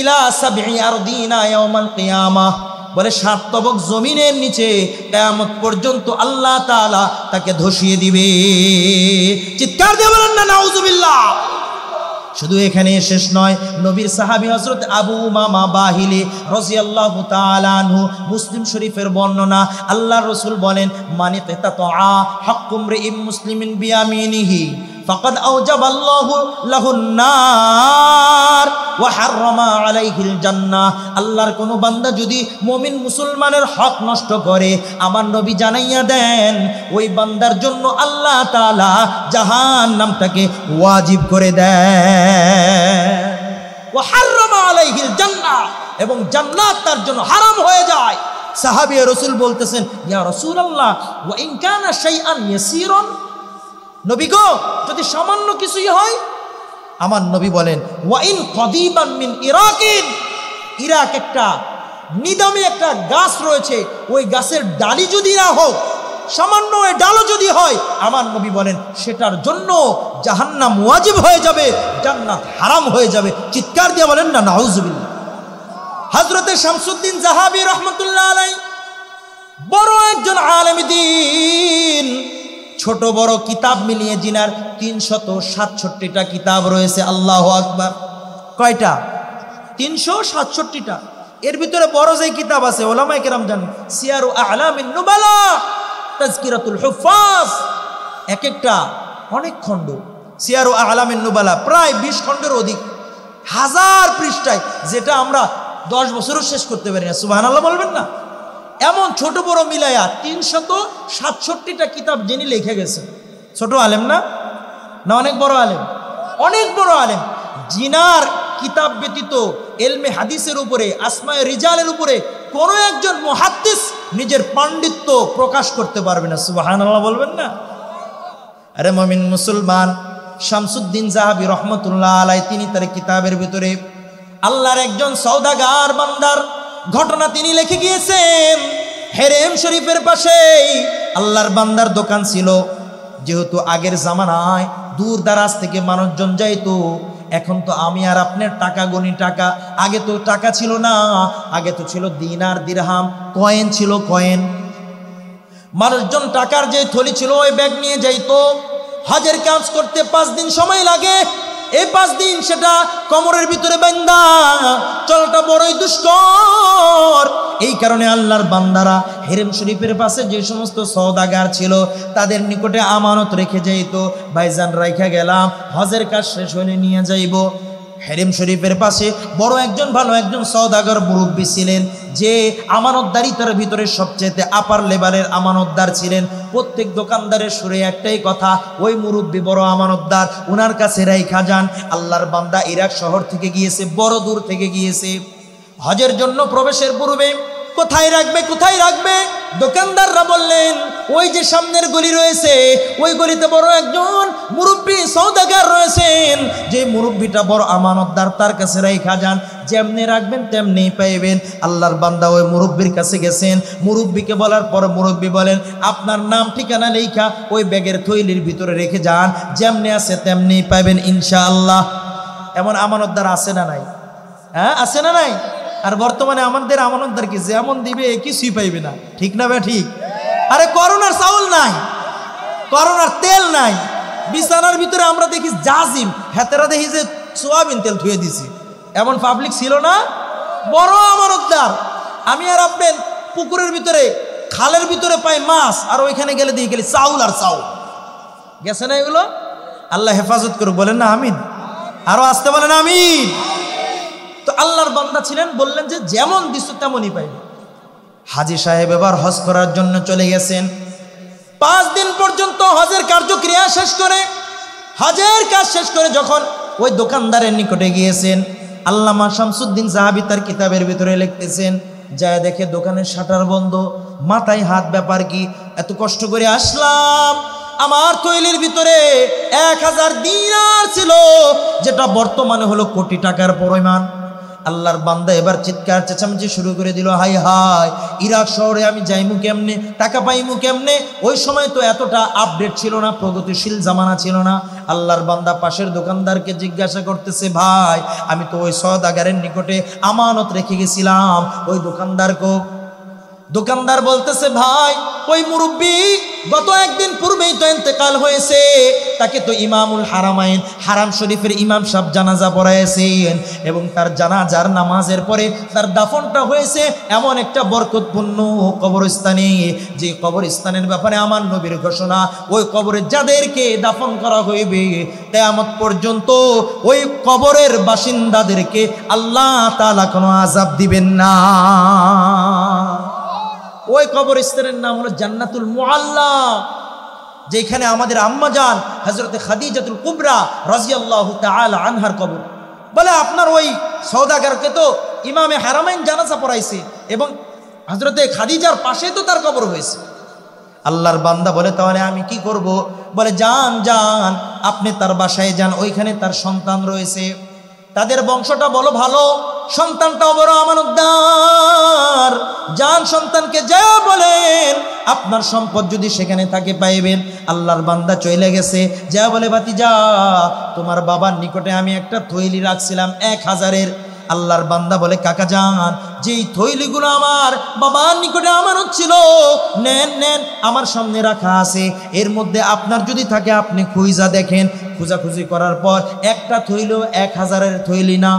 ইলা সাবঈ আরদিনা ইয়াউমাল কিয়ামাহ, বলে 7 তবক জমিনের নিচে কিয়ামত পর্যন্ত আল্লাহ তাআলা তাকে ধসিয়ে দিবে। চিৎকার দিয়ে বলেন না নাউজুবিল্লাহ। শুধু এখানে শেষ নয়, নবীর সাহাবী হযরত আবু উমামা বাহিলি রাদিয়াল্লাহু তাআলা আনহু, মুসলিম শরীফের বর্ণনা, আল্লাহর রাসূল বলেন, মানি কিতাতা হাক্কুম রিম মুসলিমিন বিয়ামিনিহি ফাকাদ আওজাবাল্লাহু লাহুন নার ওয়া হাররামা আলাইহিল জান্নাহ। আল্লাহর কোন বান্দা যদি মুমিন মুসলমানের হক নষ্ট করে, আমার নবী জানাইয়া দেন ওই বান্দার জন্য আল্লাহ তাআলা জাহান্নামটাকে ওয়াজিব করে দেন। ওয়া হাররামা আলাইহিল জান্নাহ, এবং জান্নাত তার জন্য হারাম হয়ে যায়। সাহাবী রাসূল বলতেছেন, ইয়া রাসূলুল্লাহ ওয়া ইন কানা শাইআন ইয়াসীরান, নবী গো যদি সামান্য কিছুই হয়? আমার নবী বলেন, ওয়াইন কদিবান মিন ইরাকিন, ইরাক একটা নিদামে একটা গাছ রয়েছে, ওই গাছের ডালি যদি না হোক, সামান্য ওই ডালও যদি হয়, আমার নবী বলেন সেটার জন্য জাহান্নাম ওয়াজিব হয়ে যাবে, জান্নাত হারাম হয়ে যাবে। চিৎকার দিয়ে বলেন না নাউজুবিল্লাহ। হযরতে শামসুদ্দিন জাহাবী রাহমাতুল্লাহ আলাইহি বড় একজন আলেম দ্বীন, ছোট বড় কিতাব মিলিয়ে জিনার 367টা কিতাব রয়েছে। আল্লাহু আকবার। কয়টা? 367টা। এর ভিতরে বড় যে কিতাব আছে উলামায়ে কেরাম জানেন, সিয়ারু আ'লামিন নুবালা, তাজকিরাতুল হুফাজ, এক একটা অনেক খণ্ড। সিয়ারু আ'লামিন নুবালা প্রায় 20 খণ্ডের অধিক, 1000 পৃষ্ঠায়, যেটা আমরা 10 বছরও শেষ করতে পারি না। সুবহানাল্লাহ বলবেন না? এমন ছোট বড় মিলাইয়া 367টা কিতাব যিনি লিখে গেছেন। ছোট আলেম না? না অনেক বড় আলেম? অনেক বড় আলেম। জিনার কিতাব ব্যতীত ইলমে হাদিসের উপরে, আসমায়ে রিজালের উপরে কোনো একজন মুহাদ্দিস নিজের পাণ্ডিত্য প্রকাশ করতে পারবে না। সুবহানাল্লাহ বলবেন না? আরে মুমিন মুসলমান, শামসুদ্দিন জাহাবী রহমতুল্লাহ আলাইহি তিনি তার কিতাবের ভিতরে আল্লাহর একজন সওদাগার বান্দার ঘটনা তিনি লিখে গিয়েছেন। হেরেম শরীফের পাশেই আল্লাহর বান্দার দোকান ছিল। যেহেতু আগের জামানায় দূর দারাজ থেকে মানুষজন যাইতো, এখন তো আমি আর আপনার টাকা গনি টাকা, আগে তো টাকা ছিল না, আগে তো ছিল দিনার দিরহাম, কয়েন ছিল, কয়েন। মানুষজন টাকার যে থলি ছিল ওই ব্যাগ নিয়ে যাইতো। হজের কাজ করতে 5 দিন সময় লাগে, এই 5 দিন সেটা কোমরের ভিতরে বাঁধা চলাটা বড়ই দুষ্কর। এই কারণে আল্লাহর বান্দারা হেরেম শরীফের পাশে যে সমস্ত সওদাগার ছিল তাদের নিকটে আমানত রেখে যাইতো, ভাইজান রাইখা গেলাম, হজের কাজ শেষ হলে নিয়ে যাইব। হেরেম শরীফের পাশে বড় একজন ভালো একজন সওদাগর মুরব্বী ছিলেন, যে আমানতদারিতার ভিতরে সবচেয়ে আপার লেভেলের আমানতদার ছিলেন। প্রত্যেক দোকানদারের সুরে একটাই কথা, ওই মুরব্বী বড় আমানতদার, ওনার কাছে রাইখা যান। আল্লাহর বান্দা ইরাক শহর থেকে গিয়েছে, বড় দূর থেকে গিয়েছে। হজের জন্য প্রবেশের পূর্বে কোথায় রাখবে, কোথায় রাখবে? দোকানদাররা বললেন ওই যে সামনের গলি রয়েছে, ওই গলিতে বড় একজন মুরব্বী সওদাগার রয়েছেন, যে মুরব্বীটা বড় আমানতদার, তার কাছে রাইখা যান, যেমনি রাখবেন তেমনি পাইবেন। আল্লাহর বান্দা ওই মুরব্বীর কাছে গেছেন। মুরব্বীকে বলার পর মুরব্বী বলেন, আপনার নাম ঠিকানা লেখা ওই ব্যাগের থৈলির ভিতরে রেখে যান, যেমনি আছে তেমনি পাইবেন ইনশাআল্লাহ। এমন আমানতদার আছে না নাই? হ্যাঁ, আছে না নাই? আর বর্তমানে আমাদের আমানতদার কি যেমন দিবে কিছুই পাইবে না, ঠিক না? ঠিক। আরে করোনার চাউল নাই, করোনার তেল নাই, বিছানার ভিতরে আমরা দেখি জাজিম, হেতেরা দেখি যে সোয়াবিন তেল ধুয়ে দিছি। এমন পাবলিক ছিল না? বড় আমানতদার। আমি আর আপনি পুকুরের ভিতরে খালের ভিতরে পাই মাছ, আর ওইখানে গেলে দিয়ে গেলে চাউল আর চাউল। গেছে না এগুলো? আল্লাহ হেফাজত করুক, বলেন না আমিন। আরো আসতে বলেন আমিন। তো আল্লাহর বান্দা ছিলেন, বললেন যে যেমন দিচ্ছ তেমনই পাইবে। হাজী সাহেব এবার হজ করার জন্য চলে গেছেন। 5 দিন পর্যন্ত হজের কার্যক্রিয়া শেষ করে, হজের কাজ শেষ করে যখন ওই দোকানদারের নিকটে গিয়েছেন, আল্লামা শামসুদ্দিন সাহাবী তার কিতাবের ভিতরে লিখতেছেন, যায় দেখে দোকানের শাটার বন্ধ, মাথায় হাত, ব্যাপার কি? এত কষ্ট করে আসলাম, আমার তৈলির ভিতরে 1000 দিনার ছিল, যেটা বর্তমানে হলো কোটি টাকার পরিমাণ। আল্লাহর বান্দা এবার চিৎকার চেঁচামেচি শুরু করে দিল, হাই হাই, ইরাক শহরে আমি যাইমু কেমনে, টাকা পাইমু কেমনে? ওই সময় তো এতটা আপডেট ছিল না, প্রগতিশীল জামানা ছিল না। আল্লাহর বান্দা পাশের দোকানদারকে জিজ্ঞাসা করতেছে, ভাই আমি তো ওই সওদাগারের নিকটে আমানত রেখে গেছিলাম, ওই দোকানদার বলতেছে, ভাই ওই মুরব্বী গত 1 দিন পূর্বেই তো ইন্তেকাল হয়েছে, তাকে তো ইমামুল হারামাইন, হারাম শরীফের ইমাম সাহেব জানাজা পড়াইছেন, এবং তার জানাজার নামাজের পরে তার দাফনটা হয়েছে এমন একটা বরকতপূর্ণ কবরস্থানে, যে কবরস্থানের ব্যাপারে আমার নবীর ঘোষণা, ওই কবরে যাদেরকে দাফন করা হইবে কিয়ামত পর্যন্ত ওই কবরের বাসিন্দাদেরকে আল্লাহ তাআলা কোনো আযাব দিবেন না। ওই কবরস্থানের নাম হলো জান্নাতুল মুআল্লা, যেখানে আমাদের আম্মাজান হযরতে খাদিজাতুল কুবরা রাদিয়াল্লাহু তাআলা আনহার কবর। বলে আপনার ওই সওদাগরকে তো ইমামে হারামাইন জানাজা পড়াইছে, এবং হযরতে খাদিজার পাশে তো তার কবর হয়েছে। আল্লাহর বান্দা বলে, তাহলে আমি কি করব? বলে, যান আপনি তার বাসায় যান, ওইখানে তার সন্তান রয়েছে, তাদের বংশটা বলো ভালো, সন্তানটাও বড় আমানতদার, যান সন্তানকে যা বলেন আপনার সম্পদ যদি সেখানে থাকে পাইবেন। আল্লাহর বান্দা চলে গেছে, যা বলে, ভাতিজা তোমার বাবার নিকটে আমি একটা থৈলি রাখছিলাম 1000-এর। আল্লাহর বান্দা বলে, কাকা যান, যেই থৈলিগুলো আমার বাবার নিকটে আমানত ছিল, নেন আমার সামনে রাখা আছে, এর মধ্যে আপনার যদি থাকে আপনি খুঁজা দেখেন। খোঁজাখুঁজি করার পর একটা থৈলিও 1000-এর থৈলি না,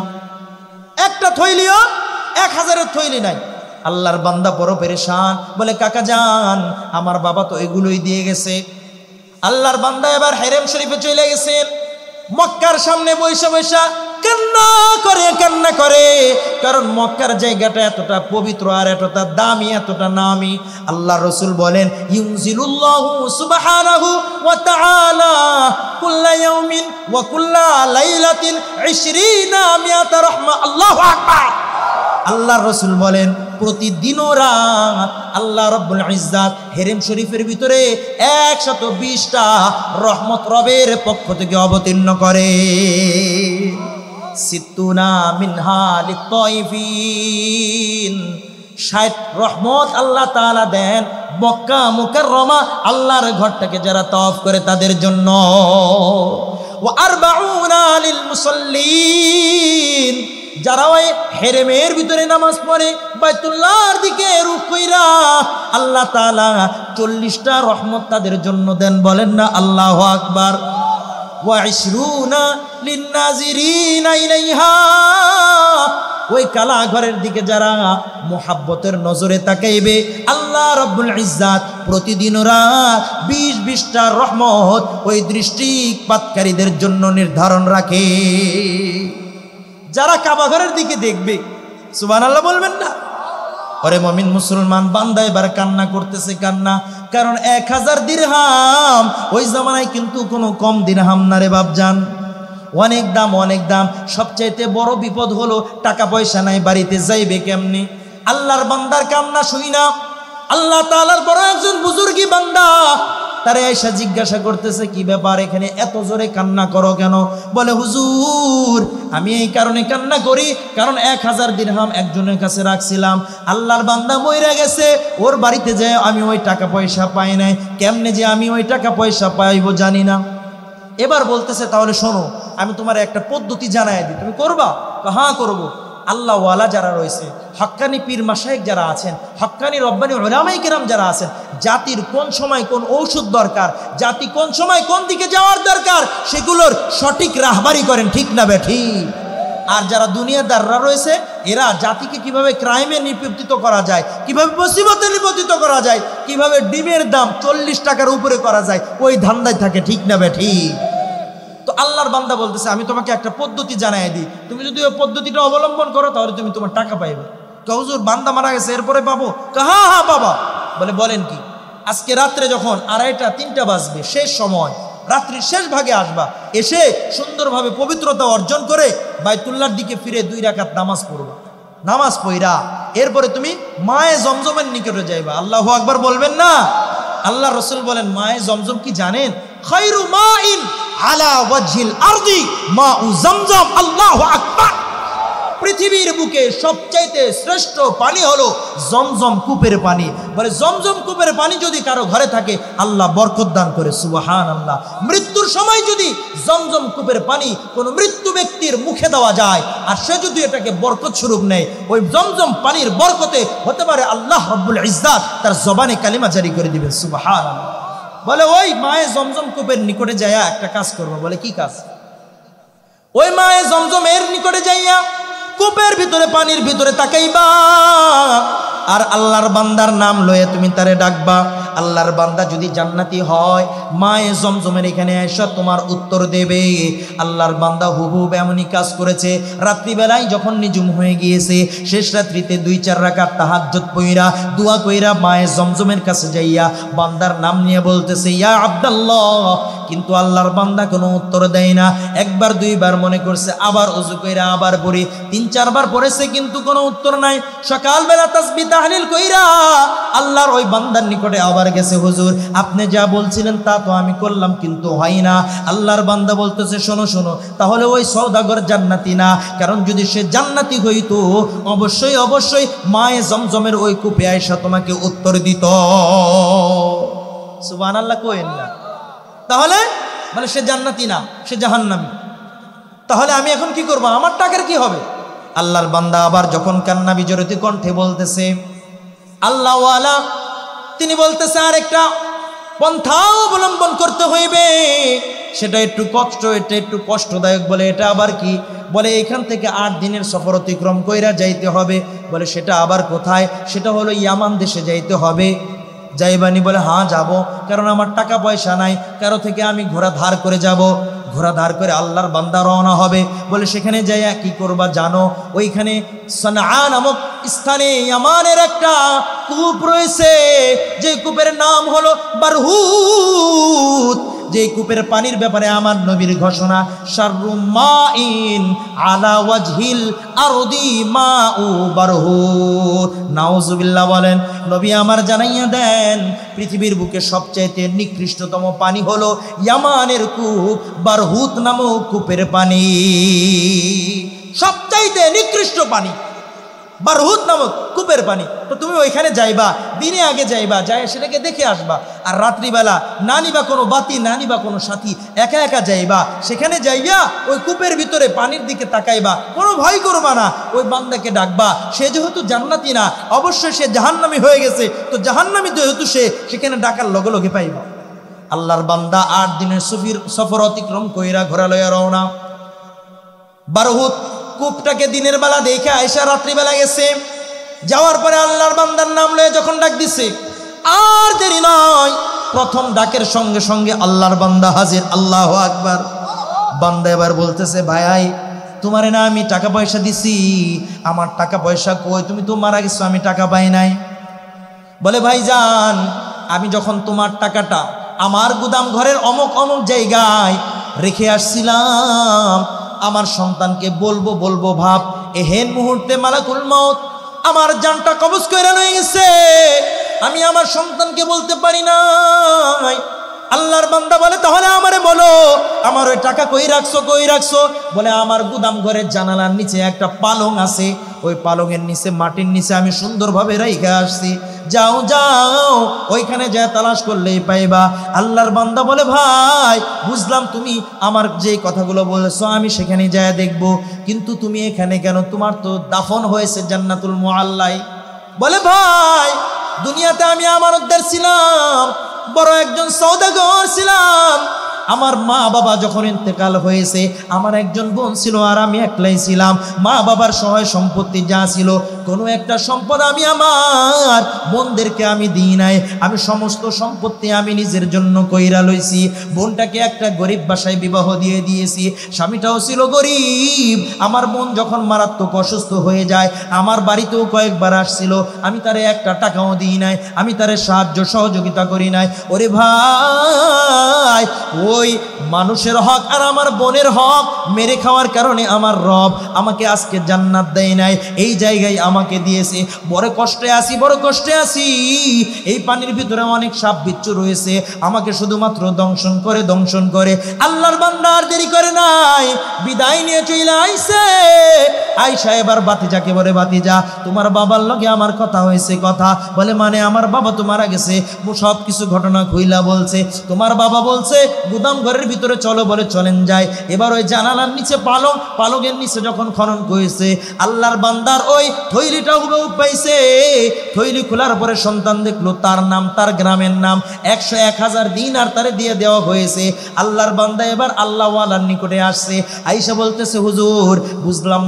একটা থৈলিও 1000-এর থৈলি নাই। আল্লাহর বান্দা বড় পেরেশান, বলে, কাকা যান, আমার বাবা তো এগুলোই দিয়ে গেছে। আল্লাহর বান্দা এবার হেরেম শরীফে চলে গেছেন, মক্কার সামনে বৈশা কান্না করে, কারণ মক্কার জায়গাটা এতটা পবিত্র আর এতটা দামি, এতটা নামি। আল্লাহ রাসূল বলেন, ইউনজিলুল্লাহু সুবহানাহু ওয়া তাআলা কুল্লা ইয়াউমিন ওয়া কুল্লা লাইলাতিন 20 রাহমা। আল্লাহু আকবার। আল্লাহ রাসূল বলেন, প্রতিদিন রাত আল্লাহ রাব্বুল ইজ্জাত হেরেম শরীফের ভিতরে 120টা রহমত রবের পক্ষ থেকে অবতীর্ণ করে। সিত্তুনা মিনহা লিত-তাইফিন, 60 রহমত আল্লাহ তাআলা দেন মক্কা মুকাররমা আল্লাহর ঘরটাকে যারা তাওয়াফ করে তাদের জন্য। ওয়া 40 লিল মুসাল্লিন, যারা ওই হেরেমের ভিতরে নামাজ পড়ে বাইতুল্লাহর দিকে রুখ কইরা, আল্লাহ তাআলা 40টা রহমত তাদের জন্য দেন। বলেন না আল্লাহু আকবার। ওয়া 20 লিন-নাজিরিনা ইলাইহা, ওই কালা ঘরের দিকে যারা মুহাব্বতের নজরে তাকাইবে, আল্লাহ রাব্বুল ইজ্জাত প্রতিদিন রাত 20টা রহমত ওই দৃষ্টিপাতকারীদের জন্য নির্ধারণ রাখে। যারা কাবা ঘরের দিকে দেখবে, সুবহানাল্লাহ বলবেন না? ওরে মুমিন মুসলমান বান্দা এবার কান্না করতেছে, কান্না, কারণ 1000 দিরহাম ওই জামানায় কিন্তু কোনো কম দিরহাম না রে বাপজান, অনেক দাম, অনেক দাম। সবচাইতে বড় বিপদ হলো টাকা পয়সা নাই, বাড়িতে যাইবে কেমনি? আল্লাহর বান্দার কান্না শুই না, আল্লাহ তাআলার বড় একজন বুজুর্গি বান্দা তারে আয়েশা জিজ্ঞাসা করতেছে, কি ব্যাপার, এখানে এত জোরে কান্না করো কেন? বলে, হুজুর আমি এই কারণে কান্না করি, কারণ 1000 দিরহাম একজনের কাছে রাখছিলাম, আল্লাহর বান্দা মইরা গেছে, ওর বাড়িতে যায় আমি ওই টাকা পয়সা পাই নাই, কেমনে যে আমি ওই টাকা পয়সা পাইবো জানি না। এবার বলতেছে, তাহলে শোনো, আমি তোমার একটা পদ্ধতি জানাই দিই, তুমি করবা? হ্যাঁ করবো। আল্লাহ ওয়ালা যারা রয়েছে, হক্কানি পীর মাশায়েখ যারা আছেন, হক্কানি রব্বানি উলামায়ে কেরাম যারা আছেন, জাতির কোন সময় কোন ঔষধ দরকার, জাতি কোন সময় কোন দিকে যাওয়ার দরকার, সেগুলোর সঠিক রাহবারি করেন, ঠিক না বেঠিক? আর যারা দুনিয়াদাররা রয়েছে এরা জাতিকে কিভাবে ক্রাইমে নিপতিত করা যায়, কিভাবে মুসিবতে নিপতিত করা যায়, কিভাবে ডিমের দাম 40 টাকার উপরে করা যায়, ওই ধান্দায় থাকে। ঠিক না ঠিক? তো আল্লাহর বান্দা বলতেছে আমি তোমাকে একটা পদ্ধতি জানাই দিই, তুমি যদি ওই পদ্ধতিটা অবলম্বন করো তাহলে তুমি তোমার টাকা পাইবে। হুজুর বান্দা মারা গেছে এরপরে পাবো? হ্যাঁ হ্যাঁ বাবা। বলে বলেন কি? আজকে রাত্রে যখন 2:30 3টা বাজবে, শেষ সময়, রাত্রির শেষ ভাগে আসবা, এসে সুন্দরভাবে পবিত্রতা অর্জন করে বাইতুল্লাহর দিকে ফিরে 2 রাকাত নামাজ পড়বা। নামাজ পড়া এরপরে তুমি মায়ে জমজমের নিকটে যাইবা। আল্লাহু আকবার বলবেন না? আল্লাহ রাসূল বলেন মায়ে জমজম কি জানেন? খায়রু মাইন আলা ওয়াজহিল আরদি মাউ জমজম। আল্লাহু আকবার। পৃথিবীর বুকে সবচাইতে শ্রেষ্ঠ পানি হলো জমজম কূপের পানি। বলে জমজম কূপের পানি যদি কারো ঘরে থাকে আল্লাহ বরকত দান করে। সুবহানাল্লাহ। মৃত্যুর সময় যদি জমজম কূপের পানি কোনো মৃত্যু ব্যক্তির মুখে দেওয়া যায় আর সে যদি এটাকে বরকত স্বরূপ নেয়, ওই জমজম পানির বরকতে হতে পারে আল্লাহ রব্বুল ইজ্জাত তার জবানে কালিমা জারি করে দিবেন। সুবহানাল্লাহ। বলে ওই মায়ে জমজম কূপের নিকটে যাইয়া একটা কাজ করবো। বলে কি কাজ? ওই মায়ে জমজম এর নিকটে যাইয়া কূপের ভিতরে পানির ভিতরে তাকাইবা আর আল্লাহর বান্দার নাম লয়ে তুমি তারে ডাকবা। আল্লাহর বান্দা যদি জান্নাতি হয় মায়ে জমজমের এখানে এসে তোমার উত্তর দেবে। আল্লাহর বান্দা হুবহুব এমনই কাজ করেছে। রাত্রিবেলায় যখন নিঝুম হয়ে গিয়েছে, শেষ রাত্রিতে 2-4 রাকাত তাহাজ্জুদ পড়া দোয়া কইরা মায়ে জমজমের কাছে যাইয়া বান্দার নাম নিয়ে বলতেছে ইয়া আব্দুল্লাহ। কিন্তু আল্লাহর বান্দা কোনো উত্তর দেয় না। একবার 2বার মনে করছে, আবার ওযু কইরা আবার পড়ি, 3-4 বার পড়েছে কিন্তু কোনো উত্তর নাই। সকালবেলা তাসবিহ তাহলিল কইরা আল্লাহর ওই বান্দার নিকটে আবার গেছে, হুজুর আপনি যা বলছিলেন তা তো আমি করলাম কিন্তু হয় না। আল্লাহর বান্দা বলতেছে শোনো শোনো, তাহলে ওই সওদাগর জান্নাতি না, কারণ যদি সে জান্নাতি হইতো অবশ্যই অবশ্যই মায়ে জমজমের ওই কূপে আয়েশা তোমাকে উত্তর দিত। সুবহানাল্লাহ কইেন না? তাহলে মানে সে জান্নাতি না, সে জাহান্নামী। তাহলে আমি এখন কি করব? আমার টাকার কি হবে? আল্লাহর বান্দা আবার যখন কান্না বিজড়িত কণ্ঠে বলতেছে আল্লাহ ওয়ালা, তিনি বলতেছে আরেকটা পন্থা অবলম্বন করতে হইবে, সেটা একটু কষ্টদায়ক। বলে এটা আবার কি? বলে এখান থেকে 8 দিনের সফর অতিক্রম কইরা যাইতে হবে। বলে সেটা আবার কোথায়? সেটা হলো ইয়ামান দেশে যাইতে হবে। যাইবানি? বলে হ্যাঁ যাব, কারণ আমার টাকা পয়সা নাই, কারো থেকে আমি ঘোড়া ধার করে যাব। ঘোড়া ধার করে আল্লাহর বান্দা রওনা হবে। বলে সেখানে যাইয়া কি করবা জানো? ওইখানে সানআ নামক স্থানে ইয়ামানের একটা কূপ রয়েছে, যে কূপের নাম হলো বারহুত। যে কূপের পানির ব্যাপারে আমার নবীর ঘোষণা শাররু মাইন আলা ওয়াজহিল আরদি মাউ বারহুত। নাউজুবিল্লাহ বলেন। নবী আমার জানাইয়া দেন পৃথিবীর বুকে সবচাইতে নিকৃষ্টতম পানি হলো ইয়ামানের কূপ বারহুত নামক কূপের পানি। সবচাইতে নিকৃষ্ট পানি বারহুত নামক কূপের পানি। তো তুমি ওইখানে যাইবা, দিনে আগে যাইবা, যাই সেটাকে দেখে আসবা। আর রাত্রিবেলা না নিবা কোনো বাতি, না নিবা কোনো সাথী, একা একা যাইবা। সেখানে যাইয়া ওই কূপের ভিতরে পানির দিকে তাকাইবা, কোনো ভয় করবা না। ওই বান্দাকে ডাকবা। সে যেহেতু জান্নাতি না, অবশ্যই সে জাহান্নামী হয়ে গেছে, তো জাহান্নামী যেহেতু সে, সেখানে ডাকার লগে লগে পাইবা। আল্লাহর বান্দা 8 দিনের সফর অতিক্রম কইরা ঘোড়া লইয়া রওনা। বারহুত কূপটাকে দিনের বেলা দেখে আয়েশা রাত্রিবেলা গেছে। যাওয়ার পরে আল্লাহর বান্দার নাম লয়ে যখন ডাক দিছে, আর দেরি নয়, প্রথম ডাকের সঙ্গে সঙ্গে আল্লাহর বান্দা হাজির। আল্লাহু আকবার। বান্দা এবার বলতেছে ভাই তোমারে না আমি টাকা পয়সা দিছি, আমার টাকা পয়সা কই? তুমি তো মারা গেছো, আমি টাকা পাই নাই। বলে ভাইজান আমি যখন তোমার টাকাটা আমার গুদাম ঘরের অমুক অমুক জায়গায় রেখে আসছিলাম, আমার সন্তানকে বলবো বলবো ভাব, এহেন মুহূর্তে মালাকুল মউত আমার জানটা কবজ কইরা লয়ে গেছে, আমি আমার সন্তানকে বলতে পারি নাই। আল্লাহর বান্দা বলে তাহলে আমারে বলো, আমার ওই টাকা কই রাখছো, কই রাখছো? বলে আমার গুদাম ঘরের জানালার নিচে একটা পালং আছে, ওই পালংয়ের নিচে মাটির নিচে আমি সুন্দরভাবে রেখে আসছি, যাও যাও ওইখানে যা তালাশ করলেই পাইবা। আল্লাহর বান্দা বলে ভাই বুঝলাম তুমি আমার যে কথাগুলো বলেছো আমি সেখানে যায় দেখবো, কিন্তু তুমি এখানে কেন? তোমার তো দাফন হয়েছে জান্নাতুল মুআল্লাই। বলে ভাই দুনিয়াতে আমি আমানতদার ছিলাম, বড় একজন সওদাগর ছিলাম, আমার মা বাবা যখন ইন্তেকাল হয়েছে, আমার একজন বোন ছিল আর আমি একলাই ছিলাম। মা বাবার সহায় সম্পত্তি যা ছিল, কোনো একটা সম্পদ আমি আমার বোনদেরকে আমি দিই নাই। আমি সমস্ত সম্পত্তি আমি নিজের জন্য কইরা লইছি। বোনটাকে একটা গরিব বাসায় বিবাহ দিয়ে দিয়েছি, স্বামীটাও ছিল গরিব। আমার বোন যখন মারাত্মক অসুস্থ হয়ে যায়, আমার বাড়িতেও কয়েকবার আসছিল, আমি তারে একটা টাকাও দিই নাই, আমি তারে সাহায্য সহযোগিতা করি নাই। ওরে ভাই, ওই মানুষের হক আর আমার বোনের হক মেরে খাওয়ার কারণে আমার রব আমাকে আজকে জান্নাত দেয় নাই, এই জায়গায় আমাকে দিয়েছে। বড় কষ্টে আছি, বড় কষ্টে আছি। এই পানির ভিতরে অনেক সাপ বিচ্ছু রয়েছে, আমাকে শুধুমাত্র দংশন করে দংশন করে। আল্লাহর বান্দা আর দেরি করে নাই, বিদায় নিয়ে চলে আইছে। আইসা এবার বাতিজাকে বলে, বাতিজা তোমার বাবার লগে আমার কথা হয়েছে। কথা বলে মানে আমার বাবা তো মারা গেছে, সব কিছু ঘটনা খুইলা বলছে। তোমার বাবা বলছে গুদাম ঘরের ভিতরে চলো, বলে চলেন যায়। এবার ওই জানালার নিচে পালক, পালকের নিচে যখন খনন করেছে, আল্লাহর বান্দার ওই থৈলিটা হুবহু পাইছে। থৈলি খোলার পরে সন্তান দেখলো, তার নাম, তার গ্রামের নাম 100-1000 দিনার তারে দিয়ে দেওয়া হয়েছে। আল্লাহর বান্দা এবার আল্লাহওয়ালার নিকটে আসছে, আইসা বলতেছে হুজুর বুঝলাম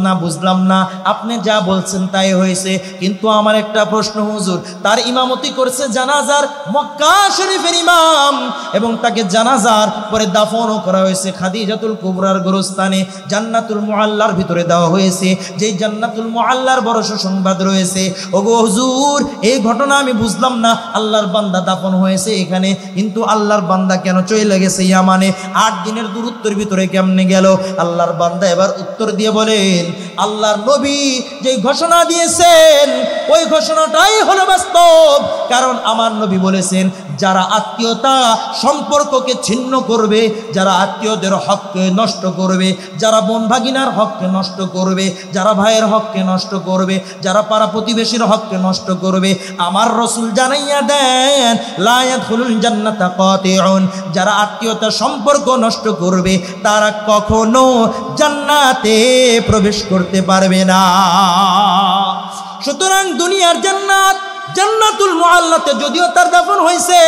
না, আপনি যা বলছেন তাই হয়েছে, কিন্তু আমার একটা প্রশ্ন হুজুর, তার ইমামতি করছে জানাজার মক্কা শরীফের ইমাম, এবং তাকে জানাজার পরে দাফনও করা হয়েছে খাদিজাতুল কুবরার গোরস্থানে জান্নাতুল মুআল্লার ভিতরে দেওয়া হয়েছে, যেই জান্নাতুল মুআল্লার বড় সুসংবাদ রয়েছে। ওগো হুজুর, এই ঘটনা আমি বুঝলাম না, আল্লাহর বান্দা দাফন হয়েছে এখানে, কিন্তু আল্লাহর বান্দা কেন চলে গেছে ইয়ামানে? 8 দিনের দূরত্বের ভিতরে কেমনে গেল? আল্লাহর বান্দা এবার উত্তর দিয়ে বলেন, আল্লাহর নবী যে ঘোষণা দিয়েছেন ওই ঘোষণাটাই হলো বাস্তব। কারণ আমার নবী বলেছেন, যারা আত্মীয়তা সম্পর্ককে ছিন্ন করবে, যারা আত্মীয়দের হককে নষ্ট করবে, যারা বোন ভাগিনার হককে নষ্ট করবে, যারা ভাইয়ের হককে নষ্ট করবে, যারা পাড়া প্রতিবেশীর হককে নষ্ট করবে, আমার রাসূল জানাইয়া দেন লা ইয়াদখুলুল জান্নাতা কাতিউন, যারা আত্মীয়তা সম্পর্ক নষ্ট করবে তারা কখনো জান্নাতে প্রবেশ করতে পারবে না। সুতরাং দুনিয়ার জান্নাত, জান্নাতুল মুআল্লাতে যদিও তার দাফন হয়েছে,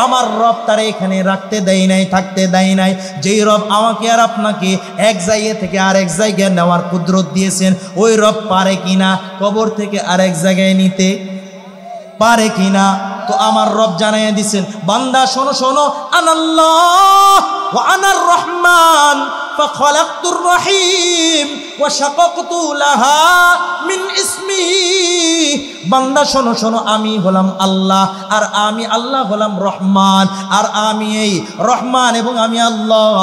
আমার রব তারা এখানে রাখতে দেয় নাই, থাকতে দেয় নাই। যেই রব আমাকে আর আপনাকে এক জায়গা থেকে আরেক জায়গায় নেওয়ার কুদরত দিয়েছেন, ওই রব পারে কিনা কবর থেকে আরেক জায়গায় নিতে? পারে কিনা? তো আমার রব জানাইয়া দিচ্ছেন, বান্দা শোনো শোনো, আনাল্লাহ ওয়া আনার রহমান ফাখালাকতুর রহিম ওয়া শাকাকতু লাহা মিন ইসমিহি। বান্দা শোনো শোনো, আমি হলাম আল্লাহ, আর আমি আল্লাহ হলাম রহমান, আর আমি এই রহমান এবং আমি আল্লাহ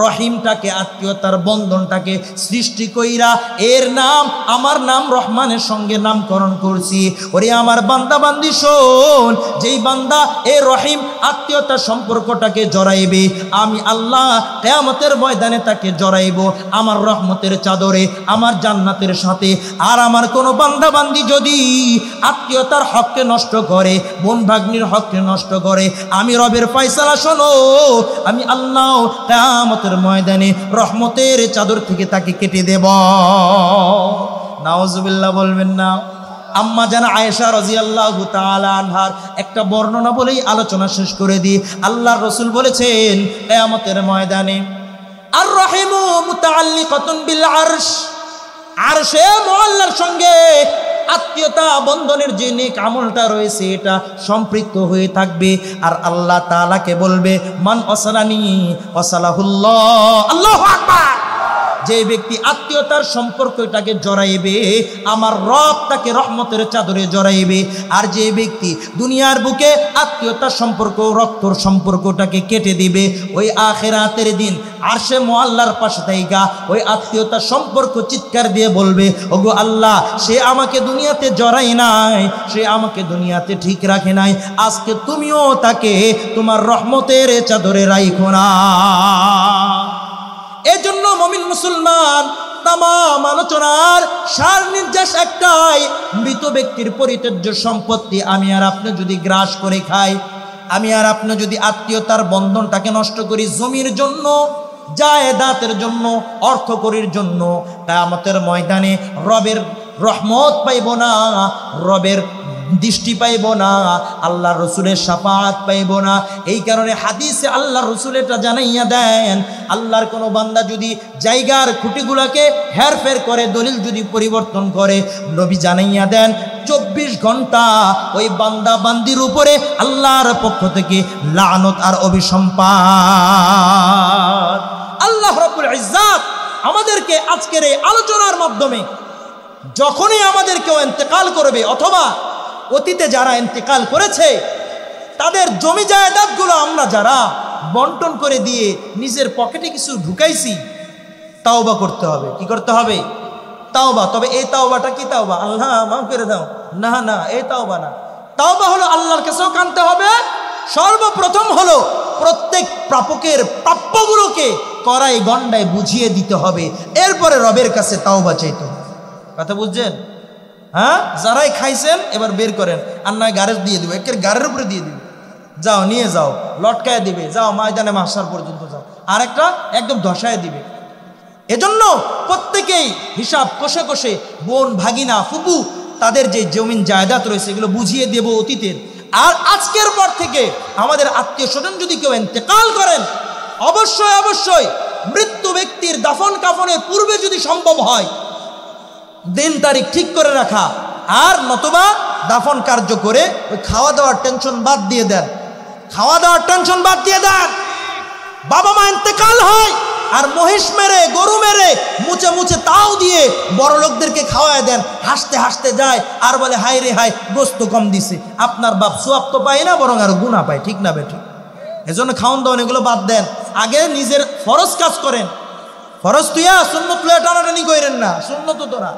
রহিমটাকে, আত্মীয়তার বন্ধনটাকে সৃষ্টি কইরা এর নাম, আমার নাম রহমানের সঙ্গে নামকরণ করছি। ওরে আমার বান্দা বান্দি শোন, যেই বান্দা এই রহিম আত্মীয়তার সম্পর্কটাকে জড়াইবে, আমি আল্লাহ কিয়ামতের ময়দানে তাকে জড়াইব আমার রহমতের চাদরে, আমার জান্নাতের সাথে। আর আমার কোনো বান্দা বান্দি যদি আত্মীয়তার হককে নষ্ট করে, বোন ভাগ্নির হককে নষ্ট করে, আমি রবের ফয়সালা শোনো, আমি আল্লাহ কিয়ামতের ময়দানে রহমতের চাদর থেকে তাকে কেটে দেব। নাউজুবিল্লাহ বলবেন না? আম্মা জান আয়েশা রাদিয়াল্লাহু তাআলা আনহার একটা বর্ণনা বলেই আলোচনা শেষ করে দিই। আল্লাহর রাসূল বলেছেন, কিয়ামতের ময়দানে আর রহিমু মুতাআল্লিকাতুন বিল আরশ, আরশে মুআল্লার সঙ্গে আত্মীয়তা বন্ধনের যে নেক আমলটা রয়েছে এটা সম্পৃক্ত হয়ে থাকবে। আর আল্লাহ তাআলাকে বলবে, মান ওয়াসালানি ওয়াসালাহুল্লাহ। আল্লাহু আকবার। যে ব্যক্তি আত্মীয়তার সম্পর্কটাকে জড়াইবে, আমার রব তাকে রহমতের চাদরে জড়াইবে। আর যে ব্যক্তি দুনিয়ার বুকে আত্মীয়তার সম্পর্ক, রক্তর সম্পর্কটাকে কেটে দিবে, ওই আখিরাতের দিন আরশে মুআল্লার পাশে থাইকা ওই আত্মীয়তার সম্পর্ক চিৎকার দিয়ে বলবে, ওগো আল্লাহ, সে আমাকে দুনিয়াতে জড়াই নাই, সে আমাকে দুনিয়াতে ঠিক রাখে নাই, আজকে তুমিও তাকে তোমার রহমতের চাদরে রাইখো না। এজন্য মুমিন মুসলমান তামাম আলোচনার সার নির্যাস একটাই, মৃত ব্যক্তির পরিত্যাজ্য সম্পত্তি আমি আর আপনি যদি গ্রাস করে খাই, আমি আর আপনি যদি আত্মীয়তার বন্ধনটাকে নষ্ট করি জমির জন্য, জায়েদাতের জন্য, অর্থকরীর জন্য, কিয়ামতের ময়দানে রবের রহমত পাইব না, রবের দৃষ্টি পাইব না, আল্লাহর রসুলের শাফাআত পাইব না। এই কারণে হাদিসে আল্লাহর রসুল এটা জানাইয়া দেন, আল্লাহর কোনো বান্দা যদি জায়গার খুঁটিগুলোকে হেরফের করে, দলিল যদি পরিবর্তন করে, নবী জানাইয়া দেন 24 ঘন্টা ওই বান্দা বান্দির উপরে আল্লাহর পক্ষ থেকে লানত আর অভিসম্পাত। আল্লাহ রাব্বুল ইজ্জাত আমাদেরকে আজকের এই আলোচনার মাধ্যমে যখনই আমাদের কেউ ইন্তেকাল করবে, অথবা অতীতে যারা ইন্তেকাল করেছে তাদের জমি জায়দাদগুলো আমরা যারা বন্টন করে দিয়ে নিজের পকেটে কিছু ঢুকাইছি, তাওবা করতে হবে। কি করতে হবে? তাওবা। তবে এই তাওবাটা কি তাওবা? আল্লাহ মাফ করে দাও, না না, এই তাওবা না। তাওবা হলো আল্লাহর কাছেও কাঁদতে হবে। সর্বপ্রথম হলো প্রত্যেক প্রাপকের প্রাপ্যগুলোকে কড়াই গন্ডায় বুঝিয়ে দিতে হবে, এরপরে রবের কাছে তাওবা চাইতে হবে। কথা বুঝছেন? হ্যাঁ, যারাই খাইছেন এবার বের করেন, আর নয় গাড়ি দিয়ে দিবে, একের গাড়ির উপরে দিয়ে দিবে, যাও নিয়ে যাও, লটকায় দিবে, যাও ময়দানে মাসার পর্যন্ত যাও, আর একটা একদম ধসায় দিবে। এজন্য প্রত্যেকেই হিসাব কষে কষে বোন, ভাগিনা, ফুপু তাদের যে জমিন জায়দাত রয়েছে এগুলো বুঝিয়ে দেব অতীতের। আর আজকের পর থেকে আমাদের আত্মীয় স্বজন যদি কেউ ইন্তেকাল করেন, অবশ্যই অবশ্যই মৃত্যু ব্যক্তির দাফন কাফনের পূর্বে যদি সম্ভব হয় দিন তারিখ ঠিক করে রাখা, আর নতুবা দাফন কার্য করে ওই খাওয়া দাওয়ার টেনশন বাদ দিয়ে দেন। খাওয়া দাওয়ার টেনশন বাদ দিয়ে দেন। বাবা মা ইন্তেকাল হয় আর মহিষ মেরে, গরু মেরে, মুছে মুছে তাও দিয়ে বড় লোকদেরকে খাওয়ায় দেন, হাসতে হাসতে যায় আর বলে হায় রে হায়, গোস্ত কম দিছে। আপনার বাপ সোয়াব তো পায় না, বরং আর গুনাহ পায়। ঠিক না বেঠিক? এজন্য খাওয়ান দাওয়ান এগুলো বাদ দেন, আগে নিজের ফরজ কাজ করেন। ফরজ তুইয়া সুন্নত লয়ে টানাটানি করেন না, সুন্নত তোরা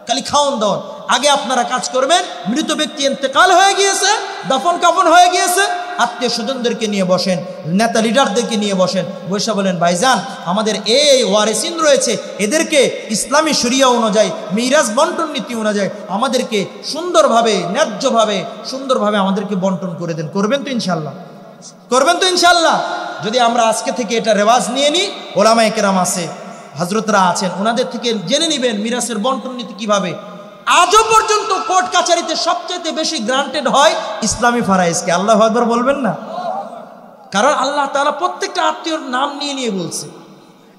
খালি খাওয়ান দাওয়ান। আগে আপনারা কাজ করবেন। মৃত ব্যক্তি ইন্তেকাল হয়ে গিয়েছে, দাফন কাফন হয়ে গিয়েছে, আত্মীয় স্বজনদেরকে নিয়ে বসেন, নেতা লিডারদেরকে নিয়ে বসেন, বৈশা বলেন ভাইজান আমাদের এই ওয়ারিসিন রয়েছে, এদেরকে ইসলামী শরিয়া অনুযায়ী, মিরাজ বন্টন নীতি অনুযায়ী আমাদেরকে সুন্দরভাবে, ন্যায্যভাবে, সুন্দরভাবে আমাদেরকে বন্টন করে দেন। করবেন তো ইনশাল্লাহ? করবেন তো ইনশাল্লাহ? যদি আমরা আজকে থেকে এটা রেওয়াজ নিয়ে নিই, ওলামায়ে কেরাম আছে, হজরতরা আছেন, ওনাদের থেকে জেনে নেবেন মিরাসের বন্টন নীতি কিভাবে। আজও পর্যন্ত কোর্ট কাছারিতে সবচেয়ে বেশি গ্রান্টেড হয় ইসলামী ফারাইজকে। আল্লাহু আকবার বলবেন না? কারণ আল্লাহ তাআলা প্রত্যেকটা আত্মীয়র নাম নিয়ে নিয়ে বলছে।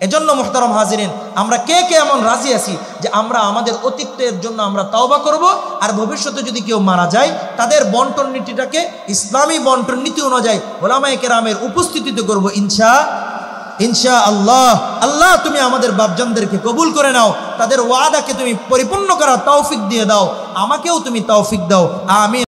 এজন্য মুহতারাম হাজিরিন, আমরা কে কে এমন রাজি আছি যে আমরা আমাদের অতীতের জন্য আমরা তাওবা করব, আর ভবিষ্যতে যদি কেউ মারা যায় তাদের বন্টন নীতিটাকে ইসলামী বন্টন নীতি অনুযায়ী ওলামায়ে কেরামের উপস্থিতিতে করব ইনশাআল্লাহ। আল্লাহ তুমি আমাদের বাপজানদেরকে কবুল করে নাও, তাদের ওয়াদাকে তুমি পরিপূর্ণ করার তৌফিক দিয়ে দাও, আমাকেও তুমি তৌফিক দাও। আমিন।